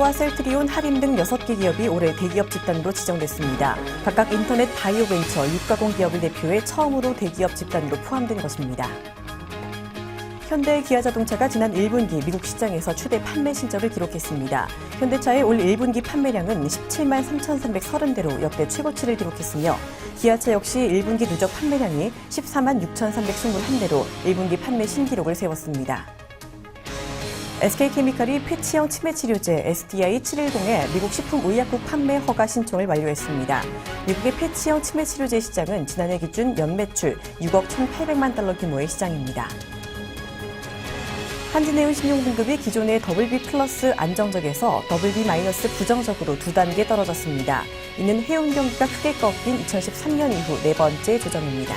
현대와 셀트리온, 하림 등 6개 기업이 올해 대기업 집단으로 지정됐습니다. 각각 인터넷, 바이오벤처, 육가공 기업을 대표해 처음으로 대기업 집단으로 포함된 것입니다. 현대, 기아자동차가 지난 1분기 미국 시장에서 최대 판매 실적을 기록했습니다. 현대차의 올 1분기 판매량은 17만 3,330대로 역대 최고치를 기록했으며 기아차 역시 1분기 누적 판매량이 14만 6,321대로 1분기 판매 신기록을 세웠습니다. SK케미칼이 패치형 치매치료제 SDI-710의 미국 식품의약국 판매 허가 신청을 완료했습니다. 미국의 패치형 치매치료제 시장은 지난해 기준 연매출 6억 1,800만 달러 규모의 시장입니다. 한진해운 신용등급이 기존의 WB 플러스 안정적에서 WB 마이너스 부정적으로 2단계 떨어졌습니다. 이는 해운 경기가 크게 꺾인 2013년 이후 4번째 조정입니다.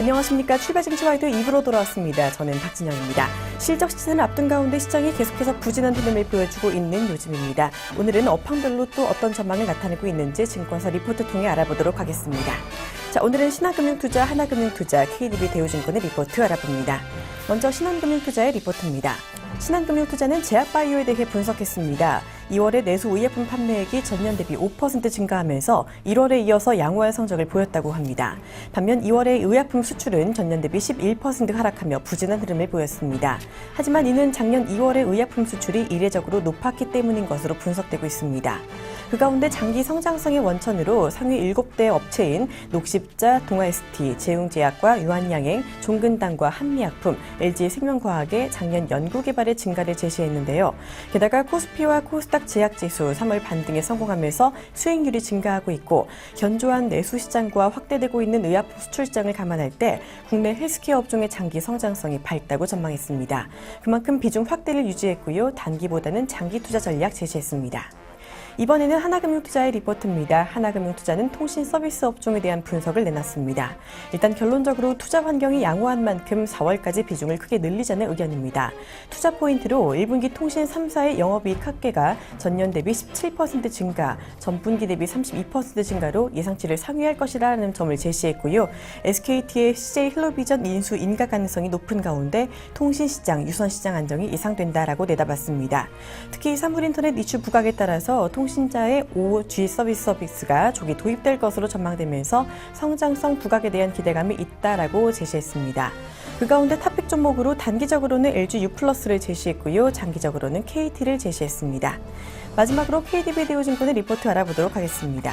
안녕하십니까. 출발증시와이드 2부로 돌아왔습니다. 저는 박진영입니다. 실적 시즌을 앞둔 가운데 시장이 계속해서 부진한 흐름을 보여주고 있는 요즘입니다. 오늘은 업황별로 또 어떤 전망을 나타내고 있는지 증권사 리포트 통해 알아보도록 하겠습니다. 자, 오늘은 신한금융투자, 하나금융투자, KDB 대우증권의 리포트 알아봅니다. 먼저 신한금융투자의 리포트입니다. 신한금융투자는 제약바이오에 대해 분석했습니다. 2월에 내수 의약품 판매액이 전년 대비 5% 증가하면서 1월에 이어서 양호한 성적을 보였다고 합니다. 반면 2월의 의약품 수출은 전년 대비 11% 하락하며 부진한 흐름을 보였습니다. 하지만 이는 작년 2월의 의약품 수출이 이례적으로 높았기 때문인 것으로 분석되고 있습니다. 그 가운데 장기 성장성의 원천으로 상위 7대 업체인 녹십자, 동아ST, 제웅제약과 유한양행, 종근당과 한미약품, LG생명과학의 작년 연구개발의 증가를 제시했는데요. 게다가 코스피와 코스닥 제약지수 3월 반등에 성공하면서 수익률이 증가하고 있고 견조한 내수 시장과 확대되고 있는 의약품 수출 시장을 감안할 때 국내 헬스케어 업종의 장기 성장성이 밝다고 전망했습니다. 그만큼 비중 확대를 유지했고요. 단기보다는 장기 투자 전략 제시했습니다. 이번에는 하나금융투자의 리포트입니다. 하나금융투자는 통신 서비스 업종에 대한 분석을 내놨습니다. 일단 결론적으로 투자 환경이 양호한 만큼 4월까지 비중을 크게 늘리자는 의견입니다. 투자 포인트로 1분기 통신 3사의 영업이익 합계가 전년 대비 17% 증가, 전분기 대비 32% 증가로 예상치를 상회할 것이라는 점을 제시했고요. SKT의 CJ 헬로비전 인수 인가 가능성이 높은 가운데 통신시장, 유선시장 안정이 예상된다라고 내다봤습니다. 특히 사물인터넷 이슈 부각에 따라서 통신자의 5G 서비스가 조기 도입될 것으로 전망되면서 성장성 부각에 대한 기대감이 있다라고 제시했습니다. 그 가운데 탑픽 종목으로 단기적으로는 LG U+를 제시했고요. 장기적으로는 KT를 제시했습니다. 마지막으로 KDB 대우증권의 리포트 알아보도록 하겠습니다.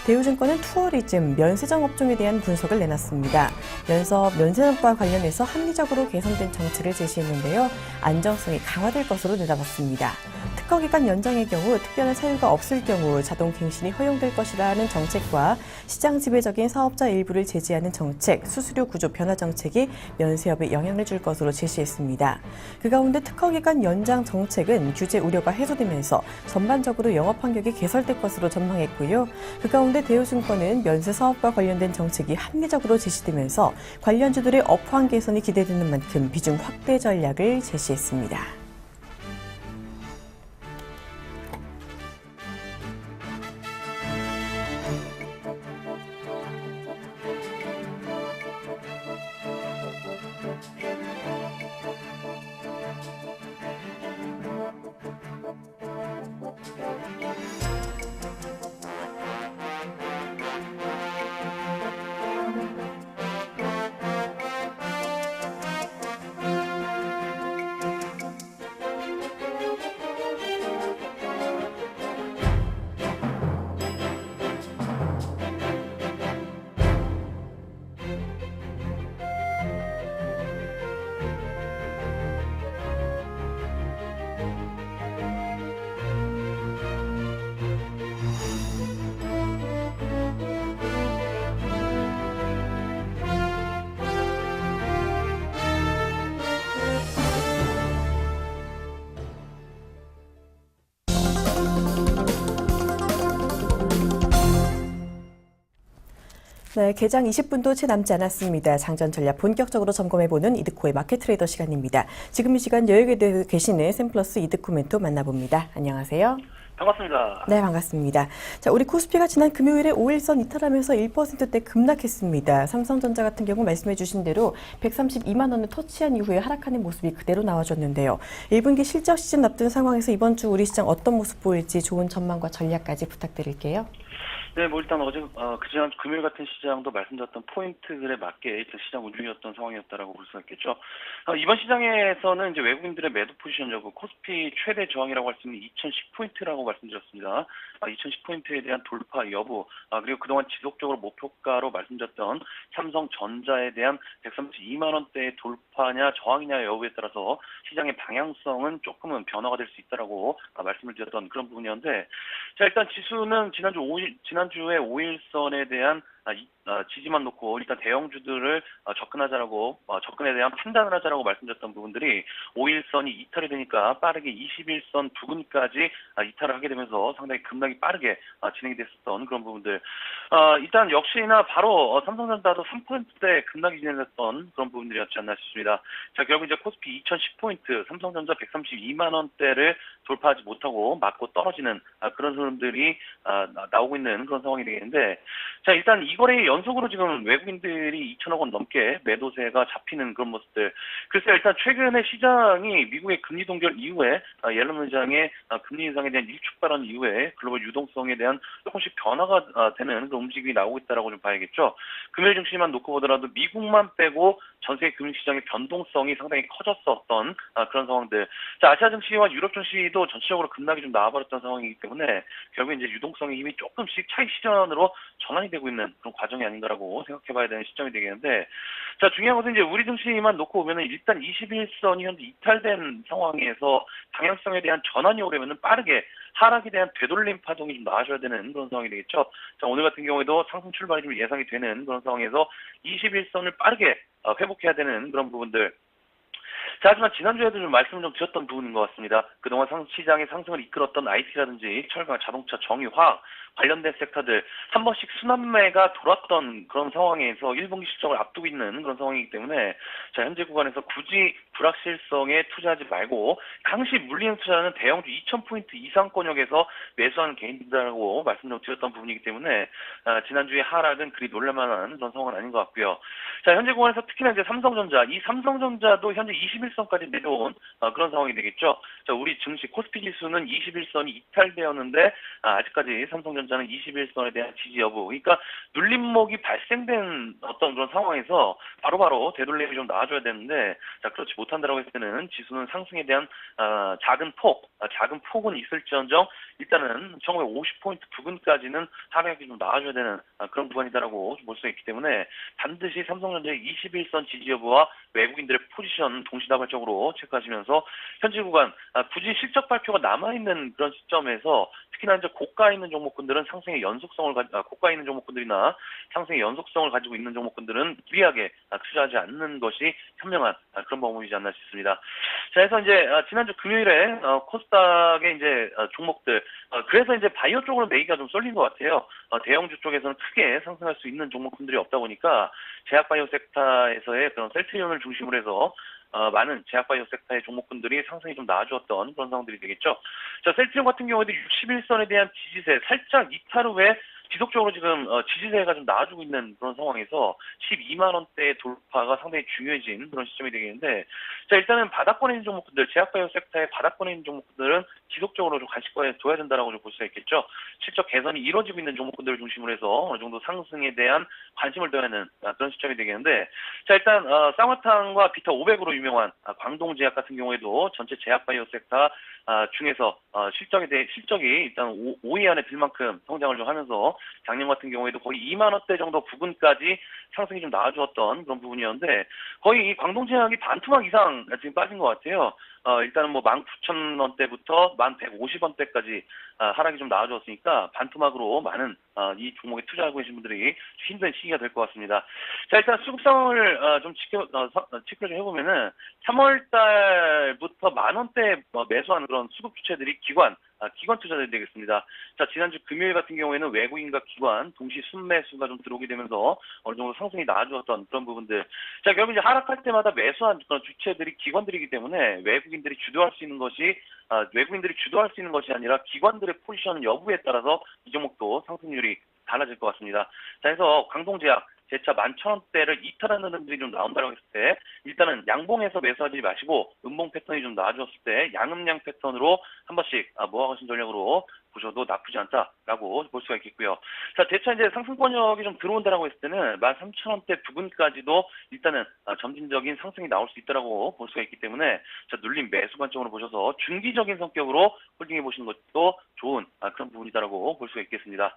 대우증권은 투어리즘, 면세점 업종에 대한 분석을 내놨습니다. 면세점과 관련해서 합리적으로 개선된 정책을 제시했는데요. 안정성이 강화될 것으로 내다봤습니다. 특허기간 연장의 경우 특별한 사유가 없을 경우 자동 갱신이 허용될 것이라는 정책과 시장 지배적인 사업자 일부를 제지하는 정책, 수수료 구조 변화 정책이 면세업에 영향을 줄 것으로 제시했습니다. 그 가운데 특허기간 연장 정책은 규제 우려가 해소되면서 전반적으로 영업 환경이 개선될 것으로 전망했고요. 그 가운데 대우증권은 면세 사업과 관련된 정책이 합리적으로 제시되면서 관련주들의 업황 개선이 기대되는 만큼 비중 확대 전략을 제시했습니다. 네, 개장 20분도 채 남지 않았습니다. 장전 전략 본격적으로 점검해보는 이드코의 마켓 트레이더 시간입니다. 지금 이 시간 여유에 계시는 샘플러스 이드코 멘토 만나봅니다. 안녕하세요. 반갑습니다. 네, 반갑습니다. 자, 우리 코스피가 지난 금요일에 5일선 이탈하면서 1%대 급락했습니다. 삼성전자 같은 경우 말씀해 주신 대로 132만 원을 터치한 이후에 하락하는 모습이 그대로 나와줬는데요. 1분기 실적 시즌 앞둔 상황에서 이번 주 우리 시장 어떤 모습 보일지 좋은 전망과 전략까지 부탁드릴게요. 네, 뭐 일단 어제 그지난 금요일 같은 시장도 말씀드렸던 포인트들에 맞게 일단 시장 운중이었던 상황이었다라고 볼 수 있겠죠. 이번 시장에서는 이제 외국인들의 매도 포지션이고 코스피 최대 저항이라고 할 수 있는 2010포인트라고 말씀드렸습니다. 2010포인트에 대한 돌파 여부, 그리고 그동안 지속적으로 목표가로 말씀드렸던 삼성전자에 대한 132만 원대의 돌파냐 저항이냐 여부에 따라서 시장의 방향성은 조금은 변화가 될 수 있다라고 말씀을 드렸던 그런 부분이었는데, 자, 일단 지수는 지난주에 5일선에 대한 지지만 놓고 일단 대형주들을 접근에 대한 판단을 하자라고 말씀드렸던 부분들이 5일선이 이탈이 되니까 빠르게 21선 부근까지 이탈을 하게 되면서 상당히 급락이 빠르게 진행이 됐었던 그런 부분들. 일단 역시나 바로 삼성전자도 3%대 급락이 진행됐던 그런 부분들이었지 않나 싶습니다. 자, 결국 이제 코스피 2010포인트, 삼성전자 132만 원대를 돌파하지 못하고 맞고 떨어지는 그런 흐름들이 나오고 있는 그런 상황이 되겠는데, 자, 일단 이 거래의 연속으로 지금 외국인들이 2천억 원 넘게 매도세가 잡히는 그런 모습들. 글쎄요, 일단 최근에 시장이 미국의 금리 동결 이후에 옐런 의장의 금리 인상에 대한 일축 발언 이후에 글로벌 유동성에 대한 조금씩 변화가 되는 그런 움직임이 나오고 있다라고 좀 봐야겠죠. 금요일 증시만 놓고 보더라도 미국만 빼고 전 세계 금융시장의 변동성이 상당히 커졌었던 그런 상황들. 자, 아시아 증시와 유럽 증시도 전체적으로 급락이 좀 나와버렸던 상황이기 때문에 결국 이제 유동성의 힘이 조금씩 차익 실현으로 전환이 되고 있는 그런 과정이 아닌가라고 생각해봐야 되는 시점이 되겠는데, 자, 중요한 것은 이제 우리 증시만 놓고 보면은 일단 21선이 현재 이탈된 상황에서 방향성에 대한 전환이 오려면은 빠르게 하락에 대한 되돌림 파동이 좀 나와줘야 되는 그런 상황이 되겠죠. 자, 오늘 같은 경우에도 상승 출발이 좀 예상이 되는 그런 상황에서 21선을 빠르게 회복해야 되는 그런 부분들. 자, 하지만 지난주에도 좀 말씀을 좀 드렸던 부분인 것 같습니다. 그동안 시장의 상승을 이끌었던 IT라든지 철강, 자동차, 정유, 화학 관련된 섹터들 한 번씩 순환매가 돌았던 그런 상황에서 1분기 실적을 앞두고 있는 그런 상황이기 때문에, 자, 현재 구간에서 굳이 불확실성에 투자하지 말고 당시 물리는 투자는 대형주 2,000포인트 이상권역에서 매수하는 개인들이라고 말씀 좀 드렸던 부분이기 때문에 지난주에 하락은 그리 놀랄만한 그런 상황은 아닌 것 같고요. 자, 현재 구간에서 특히나 이제 이 삼성전자도 현재 21선까지 내려온 그런 상황이 되겠죠. 자, 우리 증시 코스피 지수는 21선이 이탈되었는데 아직까지 삼성전자는 21선에 대한 지지 여부, 그러니까 눌림목이 발생된 어떤 그런 상황에서 바로바로 되돌림이 좀 나와줘야 되는데, 자, 그렇지 못한다라고 했을 때는 지수는 상승에 대한 작은 폭은 있을지언정 일단은 1950포인트 부근까지는 하락이 좀 나와줘야 되는 그런 구간이다라고 볼 수 있기 때문에 반드시 삼성전자의 21선 지지 여부와 외국인들의 포지션 동시다발적으로 체크하시면서 현재 구간 굳이 실적 발표가 남아있는 그런 시점에서 특히나 이제 고가에 있는 종목군들은 상승의 연속성을 고가에 있는 종목군들이나 상승의 연속성을 가지고 있는 종목군들은 무리하게 투자하지 않는 것이 현명한 그런 방법이지 않나 싶습니다. 자, 그래서 이제 지난주 금요일에 코스닥의 이제 종목들, 그래서 이제 바이오 쪽으로 매기가 좀 쏠린 것 같아요. 대형주 쪽에서는 크게 상승할 수 있는 종목군들이 없다 보니까 제약바이오 섹터에서의 그런 셀트리온을 중심으로 해서 많은 제약바이오 섹터의 종목군들이 상승이 좀 나아주었던 그런 상황들이 되겠죠. 자, 셀트리온 같은 경우에도 61선에 대한 지지세 살짝 이탈 후에 지속적으로 지금 지지세가 좀 나아지고 있는 그런 상황에서 12만 원대의 돌파가 상당히 중요해진 그런 시점이 되겠는데, 자, 일단은 바닥권에 있는 종목들, 제약바이오 섹터의 바닥권에 있는 종목들은 지속적으로 좀 관심권에 둬야 된다라고 좀 볼 수가 있겠죠. 실적 개선이 이루어지고 있는 종목군들을 중심으로 해서 어느 정도 상승에 대한 관심을 둬야 하는 그런 시점이 되겠는데, 자, 일단 쌍화탕과 비타 500으로 유명한 광동제약 같은 경우에도 전체 제약바이오 섹터 중에서 실적이 일단 5위 안에 들 만큼 성장을 좀 하면서 작년 같은 경우에도 거의 2만 원대 정도 부근까지 상승이 좀 나아주었던 그런 부분이었는데, 거의 이 광동제약이 반토막 이상 지금 빠진 것 같아요. 일단은 뭐 19,000원대부터 1,150원대까지 하락이 좀 나아졌으니까 반토막으로 많은 이 종목에 투자하고 계신 분들이 힘든 시기가 될 것 같습니다. 자, 일단 수급상을 좀 체크를 좀 해보면은 3월 달부터 만 원대 매수하는 그런 수급 주체들이 기관 투자들이 되겠습니다. 자, 지난주 금요일 같은 경우에는 외국인과 기관 동시 순매수가 좀 들어오게 되면서 어느 정도 상승이 나아졌던 그런 부분들. 자, 결국 이제 하락할 때마다 매수한 그런 주체들이 기관들이기 때문에 외국인 외국인들이 주도할 수 있는 것이 아니라 기관들의 포지션 여부에 따라서 이 종목도 상승률이 달라질 것 같습니다. 자, 그래서 광동제약 재차 11,000원대를 이탈하는 흐름들이 좀 나온다고 했을 때 일단은 양봉에서 매수하지 마시고 음봉 패턴이 좀 나아졌을 때 양음양 패턴으로 한 번씩 모아가신 전략으로 보셔도 나쁘지 않다라고 볼 수가 있겠고요. 자, 재차 이제 상승권역이 좀 들어온다라고 했을 때는 13,000원대 부근까지도 일단은 점진적인 상승이 나올 수 있다라고 볼 수가 있기 때문에 자, 눌림 매수 관점으로 보셔서 중기적인 성격으로 홀딩해 보시는 것도 좋은 그런 부분이다라고 볼 수가 있겠습니다.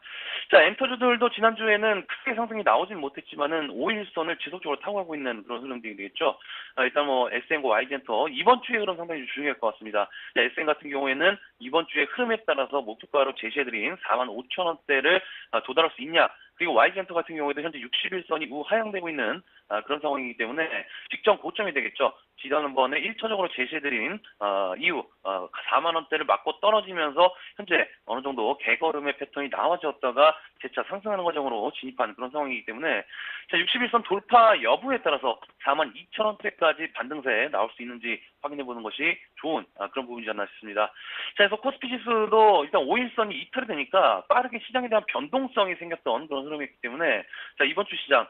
자, 엔터주들도 지난주에는 크게 상승이 나오진 못했지만은 5일선을 지속적으로 타고 가고 있는 그런 흐름들이 되겠죠. 일단 뭐 SM과 YG엔터 이번 주에 흐름 상당히 중요할 것 같습니다. 자, SM 같은 경우에는 이번 주에 흐름에 따라서 목표가로 제시해드린 45,000원대를 도달할 수 있냐. 그리고 YG엔터 같은 경우에도 현재 61선이 우하향되고 있는 그런 상황이기 때문에 직전 고점이 되겠죠. 지난번에 1차적으로 제시해드린 이후 4만원대를 맞고 떨어지면서 현재 어느 정도 개걸음의 패턴이 나와졌다가 재차 상승하는 과정으로 진입하는 그런 상황이기 때문에 자, 61선 돌파 여부에 따라서 42,000원대까지 반등세 나올 수 있는지 확인해보는 것이 좋은 그런 부분이지 않나 싶습니다. 자, 그래서 코스피 지수도 일단 5일선이 이탈이 되니까 빠르게 시장에 대한 변동성이 생겼던 그런 흐름이기 때문에 자, 이번 주 시장,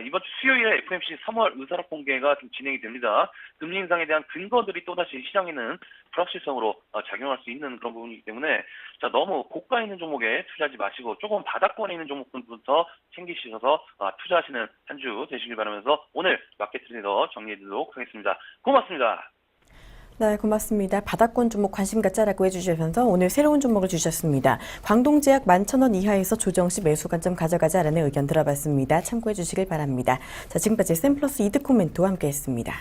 이번 주 수요일에 FOMC 3월 의사락 공개가 좀 진행이 됩니다. 금리 인상에 대한 근거들이 또다시 시장에는 불확실성으로 작용할 수 있는 그런 부분이기 때문에 자, 너무 고가에 있는 종목에 투자하지 마시고 조금 바닥권에 있는 종목들부터 챙기셔서 투자하시는 한 주 되시길 바라면서 오늘 마켓 트레이더 정리해드리도록 하겠습니다. 고맙습니다. 네, 고맙습니다. 바닥권 종목 관심 갖자라고 해주시면서 오늘 새로운 종목을 주셨습니다. 광동제약 11,000원 이하에서 조정 시 매수 관점 가져가자라는 의견 들어봤습니다. 참고해 주시길 바랍니다. 자, 지금까지 샘플러스 이득 코멘트와 함께했습니다.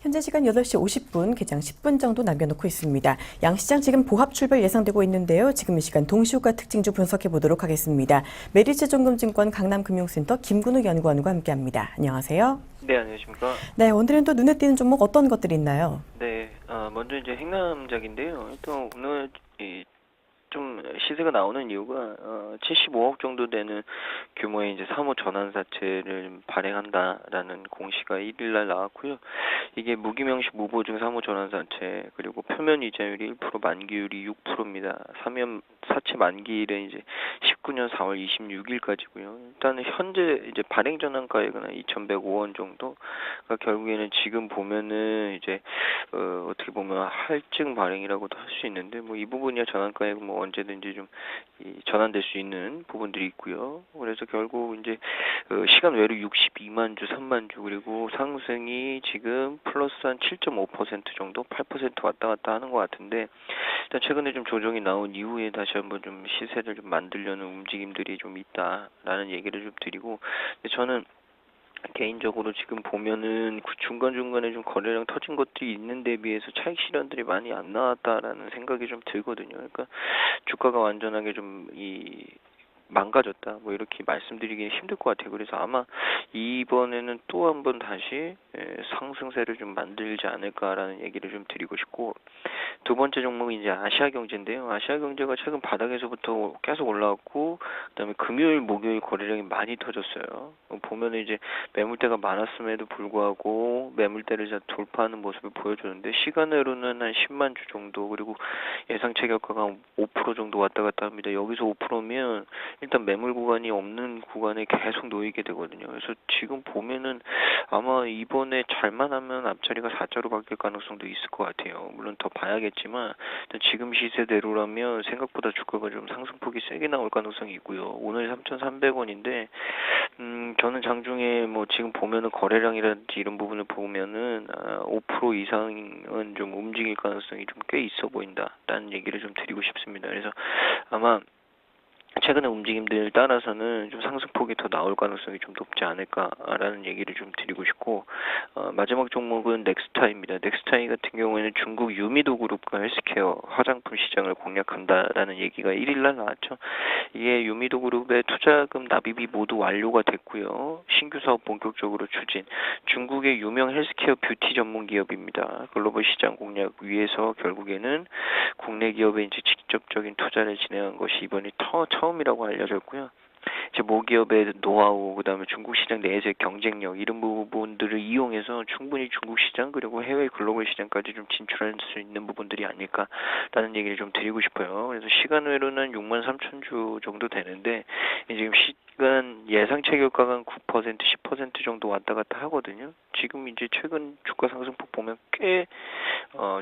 현재 시간 8시 50분, 개장 10분 정도 남겨놓고 있습니다. 양시장 지금 보합 출발 예상되고 있는데요. 지금 이 시간 동시효과 특징주 분석해 보도록 하겠습니다. 메리츠증권증권 강남금융센터 김근우 연구원과 함께합니다. 안녕하세요. 네, 안녕하십니까. 네, 오늘은 또 눈에 띄는 종목 어떤 것들이 있나요? 네, 먼저 이제 행남작인데요. 일단 오늘 좀 시세가 나오는 이유가 75억 정도 되는 규모의 이제 사무 전환사채를 발행한다라는 공시가 1일날 나왔고요. 이게 무기명시 무보증 사무 전환사채 그리고 표면 이자율이 1% 만기율이 6%입니다. 사채 만기일은 이제 19년 4월 26일까지고요. 일단은 현재 이제 발행 전환가액은 2,105원 정도. 그러니까 결국에는 지금 보면은 이제 어떻게 보면 할증 발행이라고도 할 수 있는데 뭐 이 부분이야 전환가액 뭐 언제든지 좀 전환될 수 있는 부분들이 있고요. 그래서 결국 이제 시간 외로 62만 주, 3만 주 그리고 상승이 지금 플러스 한 7.5% 정도, 8% 왔다 갔다 하는 것 같은데 일단 최근에 좀 조정이 나온 이후에 다시 한번 좀 시세를 좀 만들려는 움직임들이 좀 있다라는 얘기를 좀 드리고 저는 개인적으로 지금 보면은 중간중간에 좀 거래량 터진 것들이 있는 데 비해서 차익 실현들이 많이 안 나왔다라는 생각이 좀 들거든요. 그러니까 주가가 완전하게 좀 망가졌다 뭐 이렇게 말씀드리기는 힘들 것 같아요. 그래서 아마 이번에는 또 한 번 다시 상승세를 좀 만들지 않을까라는 얘기를 좀 드리고 싶고 두 번째 종목은 이제 아시아경제인데요. 아시아경제가 최근 바닥에서부터 계속 올라왔고 그다음에 금요일 목요일 거래량이 많이 터졌어요. 보면은 이제 매물대가 많았음에도 불구하고 매물대를 잘 돌파하는 모습을 보여주는데 시간으로는 한 10만 주 정도 그리고 예상 체결가가 5% 정도 왔다 갔다 합니다. 여기서 5%면 일단 매물 구간이 없는 구간에 계속 놓이게 되거든요. 그래서 지금 보면은 아마 이번에 잘만 하면 앞자리가 4자로 바뀔 가능성도 있을 것 같아요. 물론 더 봐야겠죠. 봐야겠지만 일단 지금 시세대로라면 생각보다 주가가 좀 상승폭이 세게 나올 가능성이 있고요. 오늘 3,300원인데 저는 장중에 뭐 지금 보면은 거래량이라든지 이런 부분을 보면은 5% 이상은 좀 움직일 가능성이 좀 꽤 있어 보인다라는 얘기를 좀 드리고 싶습니다. 그래서 아마 최근의 움직임들 따라서는 좀 상승폭이 더 나올 가능성이 좀 높지 않을까라는 얘기를 좀 드리고 싶고, 마지막 종목은 넥스타입니다. 넥스타이 같은 경우에는 중국 유미도 그룹과 헬스케어 화장품 시장을 공략한다라는 얘기가 1일날 나왔죠. 이게 유미도 그룹의 투자금 납입이 모두 완료가 됐고요. 신규 사업 본격적으로 추진. 중국의 유명 헬스케어 뷰티 전문 기업입니다. 글로벌 시장 공략 위해서 결국에는 국내 기업에 이제 직접적인 투자를 진행한 것이 이번이 처음이라고 알려졌고요. 이제 모기업의 노하우, 그다음에 중국 시장 내에서의 경쟁력 이런 부분들을 이용해서 충분히 중국 시장 그리고 해외 글로벌 시장까지 좀 진출할 수 있는 부분들이 아닐까라는 얘기를 좀 드리고 싶어요. 그래서 시간외로는 63,000주 정도 되는데 지금 시간 예상 체결가가 9%, 10% 정도 왔다 갔다 하거든요. 지금 이제 최근 주가 상승폭 보면 꽤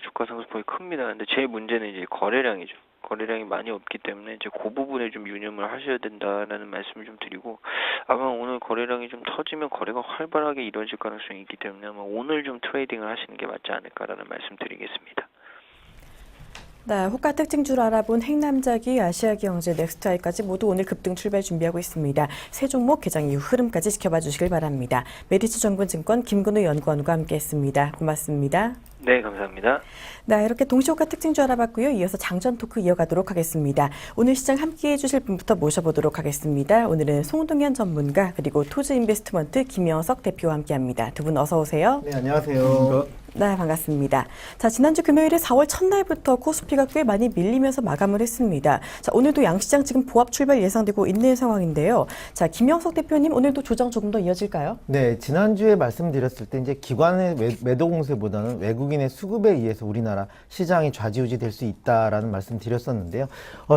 주가 상승폭이 큽니다. 근데 제일 문제는 이제 거래량이죠. 거래량이 많이 없기 때문에 이제 그 부분에 좀 유념을 하셔야 된다라는 말씀을 좀 드리고, 아마 오늘 거래량이 좀 터지면 거래가 활발하게 이루어질 가능성이 있기 때문에 아마 오늘 좀 트레이딩을 하시는 게 맞지 않을까라는 말씀 드리겠습니다. 네, 호가 특징주로 알아본 행남자기, 아시아경제, 넥스트아이까지 모두 오늘 급등 출발 준비하고 있습니다. 세 종목 개장 이후 흐름까지 지켜봐 주시길 바랍니다. 메디츠 정보증권 김근우 연구원과 함께했습니다. 고맙습니다. 네, 감사합니다. 네, 이렇게 동시호가 특징주 알아봤고요. 이어서 장전 토크 이어가도록 하겠습니다. 오늘 시장 함께해 주실 분부터 모셔보도록 하겠습니다. 오늘은 송동현 전문가 그리고 토즈 인베스트먼트 김영석 대표와 함께합니다. 두 분 어서 오세요. 네, 안녕하세요. 네, 반갑습니다. 자, 지난주 금요일에 4월 첫날부터 코스피가 꽤 많이 밀리면서 마감을 했습니다. 자, 오늘도 양시장 지금 보합 출발 예상되고 있는 상황인데요. 자, 김영석 대표님, 오늘도 조정 조금 더 이어질까요? 네, 지난주에 말씀드렸을 때 이제 기관의 매도 공세보다는 외국인의 수급에 의해서 우리나라 시장이 좌지우지 될 수 있다라는 말씀 드렸었는데요.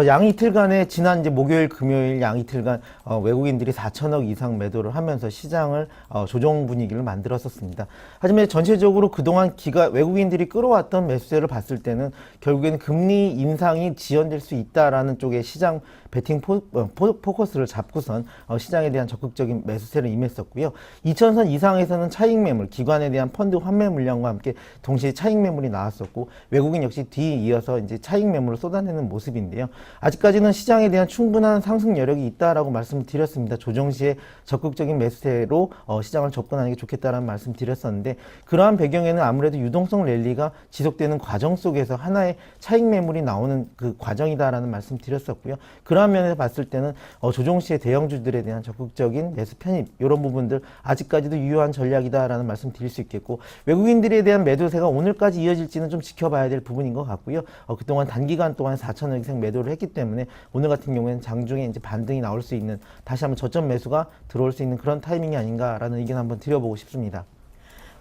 양 이틀간에 지난 이제 목요일, 금요일 양 이틀간 외국인들이 4천억 이상 매도를 하면서 시장을 조정 분위기를 만들었었습니다. 하지만 전체적으로 그동안 외국인들이 끌어왔던 매수세를 봤을 때는 결국에는 금리 인상이 지연될 수 있다라는 쪽에 시장 베팅 포커스를 잡고선 시장에 대한 적극적인 매수세를 임했었고요. 2,000선 이상에서는 차익 매물, 기관에 대한 펀드 환매 물량과 함께 동시에 차익 매물이 나왔었고, 외국인 역시 뒤에 이어서 이제 차익 매물을 쏟아내는 모습인데요. 아직까지는 시장에 대한 충분한 상승 여력이 있다라고 말씀을 드렸습니다. 조정 시에 적극적인 매수세로 시장을 접근하는 게 좋겠다라는 말씀 드렸었는데, 그러한 배경에는 아무래도 유동성 랠리가 지속되는 과정 속에서 하나의 차익 매물이 나오는 그 과정이다라는 말씀 드렸었고요. 그런 면에서 봤을 때는 조정 시에 대형주들에 대한 적극적인 매수 편입, 이런 부분들 아직까지도 유효한 전략이다라는 말씀 드릴 수 있겠고, 외국인들에 대한 매도세가 오늘까지 이어질지는 좀 지켜봐야 될 부분인 것 같고요. 그동안 단기간 동안 4천억 이상 매도를 했기 때문에 오늘 같은 경우에는 장중에 이제 반등이 나올 수 있는, 다시 한번 저점 매수가 들어올 수 있는 그런 타이밍이 아닌가라는 의견 한번 드려보고 싶습니다.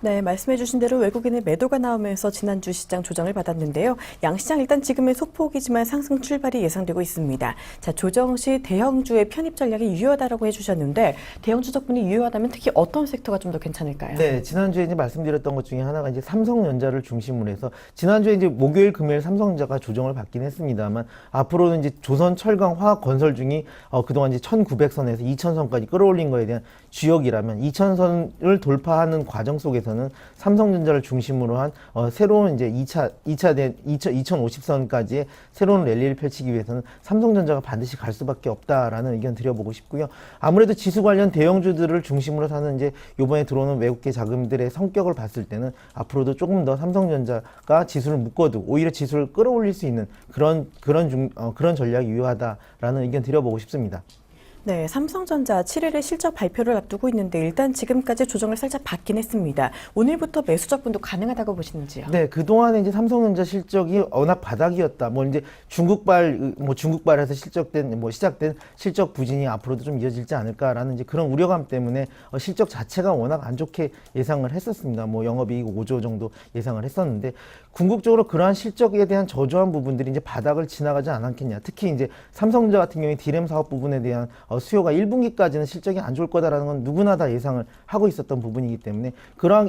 네, 말씀해 주신 대로 외국인의 매도가 나오면서 지난주 시장 조정을 받았는데요. 양시장 일단 지금은 소폭이지만 상승 출발이 예상되고 있습니다. 자, 조정 시 대형주의 편입 전략이 유효하다고 해주셨는데, 대형주 덕분에 유효하다면 특히 어떤 섹터가 좀 더 괜찮을까요? 네, 지난주에 이제 말씀드렸던 것 중에 하나가 이제 삼성전자를 중심으로 해서, 지난주에 이제 목요일, 금요일 삼성전자가 조정을 받긴 했습니다만, 앞으로는 이제 조선, 철강, 화학, 건설 중이 그동안 이제 1900선에서 2000선까지 끌어올린 거에 대한 주역이라면, 2000선을 돌파하는 과정 속에서는 삼성전자를 중심으로 한 새로운 이제 2050선까지의 새로운 랠리를 펼치기 위해서는 삼성전자가 반드시 갈 수밖에 없다라는 의견 드려보고 싶고요. 아무래도 지수 관련 대형주들을 중심으로 사는 이제 요번에 들어오는 외국계 자금들의 성격을 봤을 때는 앞으로도 조금 더 삼성전자가 지수를 묶어두고 오히려 지수를 끌어올릴 수 있는 그런 전략이 유효하다라는 의견 드려보고 싶습니다. 네, 삼성전자 7일에 실적 발표를 앞두고 있는데 일단 지금까지 조정을 살짝 받긴 했습니다. 오늘부터 매수 접근도 가능하다고 보시는지요? 네, 그동안에 이제 삼성전자 실적이 워낙 바닥이었다. 이제 중국발에서 시작된 실적 부진이 앞으로도 좀 이어질지 않을까라는 이제 그런 우려감 때문에 실적 자체가 워낙 안 좋게 예상을 했었습니다. 영업이익 5조 정도 예상을 했었는데, 궁극적으로 그러한 실적에 대한 저조한 부분들이 이제 바닥을 지나가지 않았겠냐. 특히 이제 삼성전자 같은 경우에 디램 사업 부분에 대한 수요가 1분기까지는 실적이 안 좋을 거다라는 건 누구나 다 예상을 하고 있었던 부분이기 때문에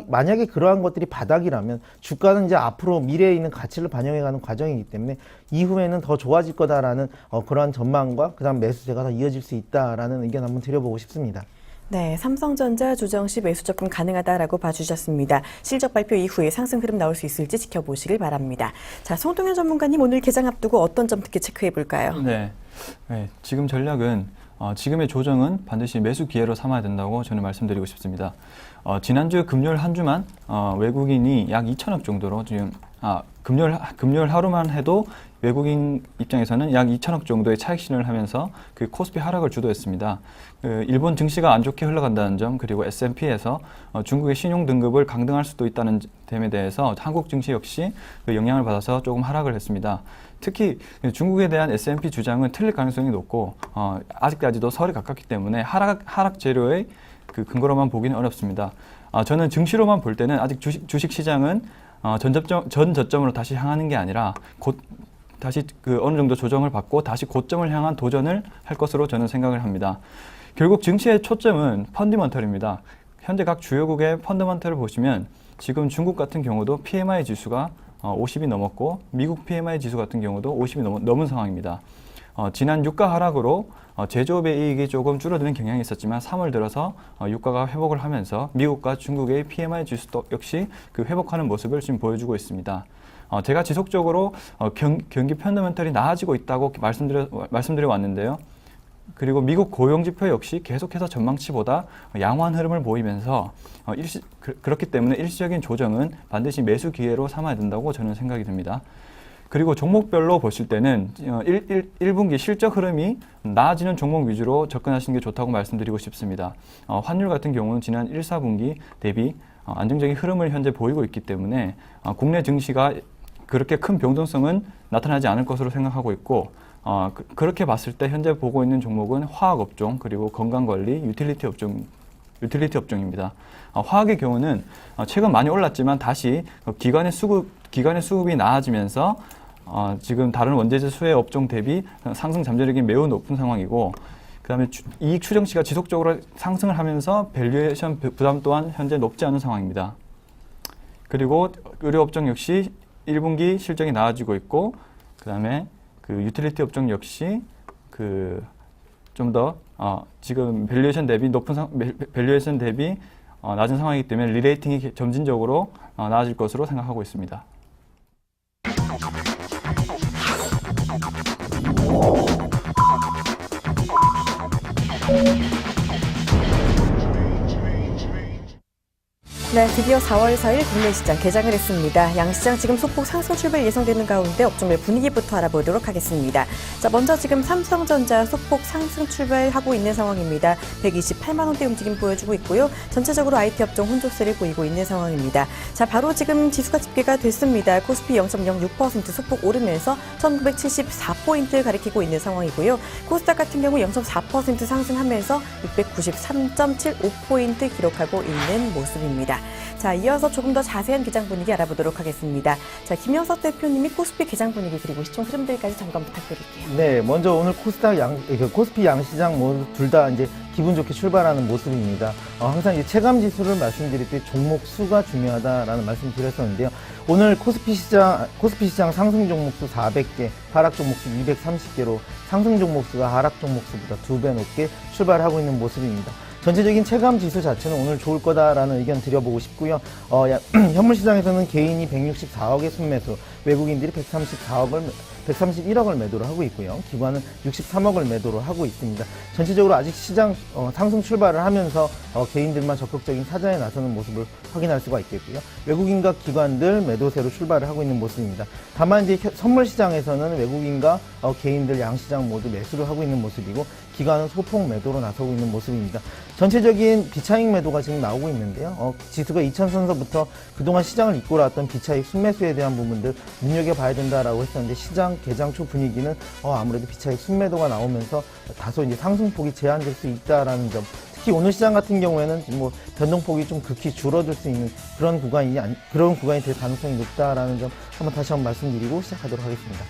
만약에 그러한 것들이 바닥이라면 주가는 이제 앞으로 미래에 있는 가치를 반영해가는 과정이기 때문에 이후에는 더 좋아질 거다라는 그러한 전망과 그다음 매수세가 더 이어질 수 있다라는 의견 한번 드려보고 싶습니다. 네, 삼성전자 조정 시 매수 접근 가능하다라고 봐주셨습니다. 실적 발표 이후에 상승 흐름 나올 수 있을지 지켜보시길 바랍니다. 자, 송동현 전문가님 오늘 개장 앞두고 어떤 점 특히 체크해 볼까요? 네, 지금 전략은 지금의 조정은 반드시 매수 기회로 삼아야 된다고 저는 말씀드리고 싶습니다. 지난주 금요일 한 주만 외국인이 약 2천억 정도로 지금 금요일 하루만 해도 외국인 입장에서는 약 2천억 정도의 차익 실현을 하면서 그 코스피 하락을 주도했습니다. 일본 증시가 안 좋게 흘러간다는 점, 그리고 S&P에서 중국의 신용 등급을 강등할 수도 있다는 점에 대해서 한국 증시 역시 그 영향을 받아서 조금 하락을 했습니다. 특히 중국에 대한 S&P 주장은 틀릴 가능성이 높고 아직까지도 설에 가깝기 때문에 하락 재료의 그 근거로만 보기는 어렵습니다. 저는 증시로만 볼 때는 아직 주식 시장은 전 저점으로 다시 향하는 게 아니라 곧 다시 어느 정도 조정을 받고 다시 고점을 향한 도전을 할 것으로 저는 생각을 합니다. 결국 증시의 초점은 펀더멘털입니다. 현재 각 주요국의 펀더멘털을 보시면 지금 중국 같은 경우도 PMI 지수가 50이 넘었고 미국 PMI 지수 같은 경우도 50이 넘은 상황입니다. 지난 유가 하락으로 제조업의 이익이 조금 줄어드는 경향이 있었지만 3월 들어서 유가가 회복을 하면서 미국과 중국의 PMI 지수도 역시 그 회복하는 모습을 지금 보여주고 있습니다. 제가 지속적으로 경기 펀더멘털이 나아지고 있다고 말씀드려 왔는데요. 그리고 미국 고용지표 역시 계속해서 전망치보다 양호한 흐름을 보이면서 그렇기 때문에 일시적인 조정은 반드시 매수 기회로 삼아야 된다고 저는 생각이 듭니다. 그리고 종목별로 보실 때는 1분기 실적 흐름이 나아지는 종목 위주로 접근하시는 게 좋다고 말씀드리고 싶습니다. 환율 같은 경우는 지난 1, 4분기 대비 안정적인 흐름을 현재 보이고 있기 때문에 국내 증시가 그렇게 큰 변동성은 나타나지 않을 것으로 생각하고 있고 그렇게 봤을 때 현재 보고 있는 종목은 화학업종 그리고 건강관리, 유틸리티 업종입니다. 화학의 경우는 최근 많이 올랐지만 다시 기관의 수급이 나아지면서 지금 다른 원재재 수혜 업종 대비 상승 잠재력이 매우 높은 상황이고 그다음에 이익 추정치가 지속적으로 상승을 하면서 밸류에이션 부담 또한 현재 높지 않은 상황입니다. 그리고 의료업종 역시 1분기 실적이 나아지고 있고 그다음에 그 유틸리티 업종 역시 좀 더 지금 밸류에이션 대비 낮은 상황이기 때문에 리레이팅이 점진적으로 나아질 것으로 생각하고 있습니다. 네, 드디어 4월 4일 국내 시장 개장을 했습니다. 양시장 지금 소폭 상승 출발 예상되는 가운데 업종별 분위기부터 알아보도록 하겠습니다. 자, 먼저 지금 삼성전자 소폭 상승 출발하고 있는 상황입니다. 128만 원대 움직임 보여주고 있고요. 전체적으로 IT 업종 혼조세를 보이고 있는 상황입니다. 자, 바로 지금 지수가 집계가 됐습니다. 코스피 0.06% 소폭 오르면서 1974포인트 가리키고 있는 상황이고요. 코스닥 같은 경우 0.4% 상승하면서 693.75포인트 기록하고 있는 모습입니다. 자, 이어서 조금 더 자세한 개장 분위기 알아보도록 하겠습니다. 자, 김영석 대표님이 코스피 개장 분위기 그리고 시총 흐름들까지 점검 부탁드릴게요. 네, 먼저 오늘 코스피 양시장 모두 둘 다 이제 기분 좋게 출발하는 모습입니다. 항상 이제 체감 지수를 말씀드릴 때 종목 수가 중요하다라는 말씀 드렸었는데요. 오늘 코스피 시장 상승 종목 수 400개, 하락 종목 수 230개로 상승 종목 수가 하락 종목 수보다 2배 높게 출발하고 있는 모습입니다. 전체적인 체감 지수 자체는 오늘 좋을 거다라는 의견 드려보고 싶고요. 현물 시장에서는 개인이 164억의 순매수, 외국인들이 131억을 매도를 하고 있고요. 기관은 63억을 매도를 하고 있습니다. 전체적으로 아직 시장 상승 출발을 하면서 개인들만 적극적인 사전에 나서는 모습을 확인할 수가 있겠고요. 외국인과 기관들 매도세로 출발을 하고 있는 모습입니다. 다만 이제 선물 시장에서는 외국인과 개인들 양시장 모두 매수를 하고 있는 모습이고 기관은 소폭 매도로 나서고 있는 모습입니다. 전체적인 비차익 매도가 지금 나오고 있는데요. 지수가 2000선서부터 그동안 시장을 이끌어왔던 비차익 순매수에 대한 부분들 눈여겨봐야 된다라고 했었는데 시장 개장 초 분위기는 아무래도 비차익 순매도가 나오면서 다소 이제 상승폭이 제한될 수 있다라는 점. 특히 오늘 시장 같은 경우에는 뭐 변동폭이 좀 극히 줄어들 수 있는 그런 구간이 될 가능성이 높다라는 점 한번 다시 한번 말씀드리고 시작하도록 하겠습니다.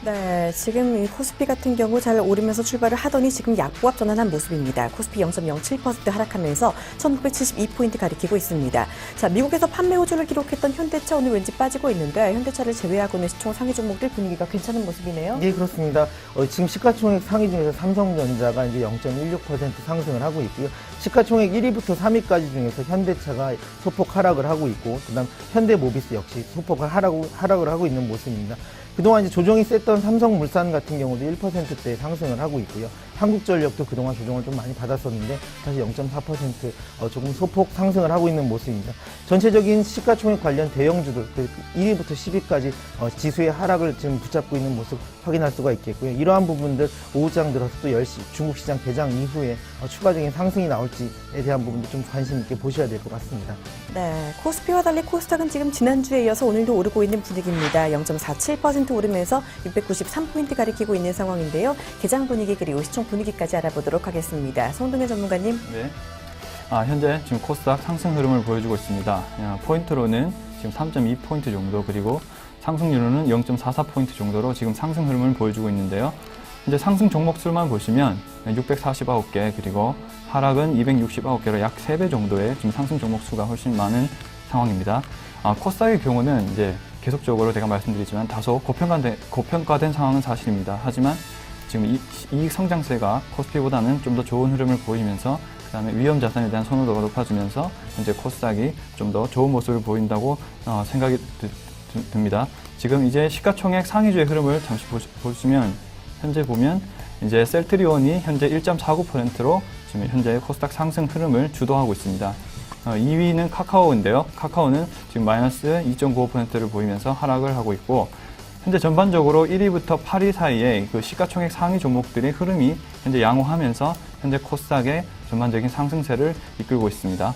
네, 지금 이 코스피 같은 경우 잘 오르면서 출발을 하더니 지금 약보합 전환한 모습입니다. 코스피 0.07% 하락하면서 1972포인트 가리키고 있습니다. 자, 미국에서 판매 호조를 기록했던 현대차 오늘 왠지 빠지고 있는데 현대차를 제외하고는 시총 상위 종목들 분위기가 괜찮은 모습이네요. 예, 그렇습니다. 지금 시가총액 상위 중에서 삼성전자가 이제 0.16% 상승을 하고 있고요. 시가총액 1위부터 3위까지 중에서 현대차가 소폭 하락을 하고 있고, 그다음 현대모비스 역시 소폭 하락을 하고 있는 모습입니다. 그동안 이제 조정이 셌던 삼성물산 같은 경우도 1%대 상승을 하고 있고요. 한국전력도 그동안 조정을 좀 많이 받았었는데 다시 0.4% 조금 소폭 상승을 하고 있는 모습입니다. 전체적인 시가총액 관련 대형주들 1위부터 10위까지 지수의 하락을 지금 붙잡고 있는 모습 확인할 수가 있겠고요. 이러한 부분들 오후장 들어서 또 10시 중국 시장 개장 이후에 추가적인 상승이 나올지에 대한 부분도 좀 관심 있게 보셔야 될 것 같습니다. 네, 코스피와 달리 코스닥은 지금 지난주에 이어서 오늘도 오르고 있는 분위기입니다. 0.47% 오르면서 693포인트 가리키고 있는 상황인데요. 개장 분위기 그리고 시총 분위기까지 알아보도록 하겠습니다. 송동현 전문가님. 네. 현재 지금 코스닥 상승 흐름을 보여주고 있습니다. 포인트로는 지금 3.2포인트 정도, 그리고 상승률로는 0.44포인트 정도로 지금 상승 흐름을 보여주고 있는데요. 이제 상승 종목 수만 보시면 649개, 그리고 하락은 269개로 약 3배 정도의 지금 상승 종목 수가 훨씬 많은 상황입니다. 코스닥의 경우는 이제 계속적으로 제가 말씀드리지만 다소 고평가된 상황은 사실입니다. 하지만 지금 이익 성장세가 코스피보다는 좀 더 좋은 흐름을 보이면서, 그다음에 위험 자산에 대한 선호도가 높아지면서 현재 코스닥이 좀 더 좋은 모습을 보인다고 생각이 듭니다. 지금 이제 시가총액 상위주의 흐름을 잠시 보시면 현재 보면 이제 셀트리온이 현재 1.49%로 지금 현재 코스닥 상승 흐름을 주도하고 있습니다. 2위는 카카오인데요. 카카오는 지금 마이너스 2.95%를 보이면서 하락을 하고 있고, 현재 전반적으로 1위부터 8위 사이에 그 시가총액 상위 종목들의 흐름이 현재 양호하면서 현재 코스닥의 전반적인 상승세를 이끌고 있습니다.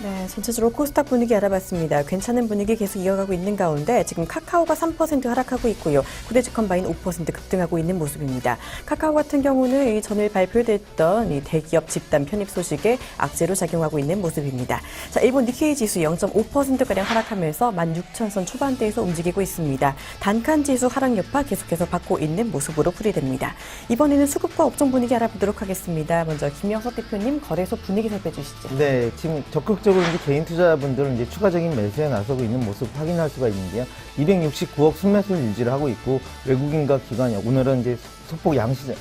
네, 전체적으로 코스닥 분위기 알아봤습니다. 괜찮은 분위기 계속 이어가고 있는 가운데 지금 카카오가 3% 하락하고 있고요. 구대주컴바인 5% 급등하고 있는 모습입니다. 카카오 같은 경우는 이 전일 발표됐던 이 대기업 집단 편입 소식에 악재로 작용하고 있는 모습입니다. 자, 일본 니케이 지수 0.5%가량 하락하면서 16,000선 초반대에서 움직이고 있습니다. 단칸 지수 하락 여파 계속해서 받고 있는 모습으로 풀이됩니다. 이번에는 수급과 업종 분위기 알아보도록 하겠습니다. 먼저 김영석 대표님 거래소 분위기 살펴 주시죠. 네, 지금 적극적으로 이제 개인 투자자분들은 이제 추가적인 매수에 나서고 있는 모습 확인할 수가 있는데요. 269억 순매수를 유지를 하고 있고, 외국인과 기관이 오늘은 이제 소폭 양시장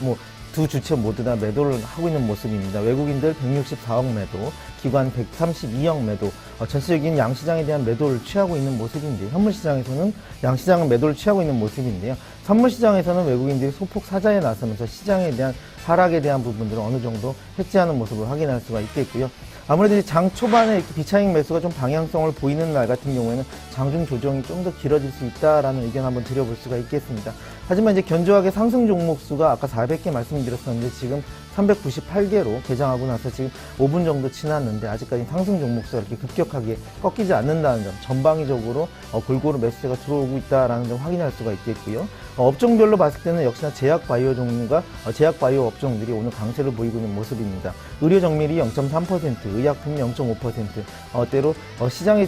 두 주체 모두 다 매도를 하고 있는 모습입니다. 외국인들 164억 매도, 기관 132억 매도, 전체적인 양시장에 대한 매도를 취하고 있는 모습인데, 현물시장에서는 양시장은 매도를 취하고 있는 모습인데요. 선물시장에서는 외국인들이 소폭 사자에 나서면서 시장에 대한 하락에 대한 부분들을 어느 정도 해지하는 모습을 확인할 수가 있겠고요. 아무래도 장 초반에 이렇게 비차익 매수가 좀 방향성을 보이는 날 같은 경우에는 장중 조정이 좀 더 길어질 수 있다라는 의견 한번 드려볼 수가 있겠습니다. 하지만 이제 견조하게 상승 종목 수가 아까 400개 말씀드렸었는데 지금 398개로 개장하고 나서 지금 5분 정도 지났는데 아직까지 상승 종목 수가 이렇게 급격하게 꺾이지 않는다는 점, 전방위적으로 골고루 매수세가 들어오고 있다라는 점 확인할 수가 있겠고요. 업종별로 봤을 때는 역시나 제약바이오 종류가 제약바이오 업종들이 오늘 강세를 보이고 있는 모습입니다. 의료정밀이 0.3%, 의약품이 0.5%, 때로 시장의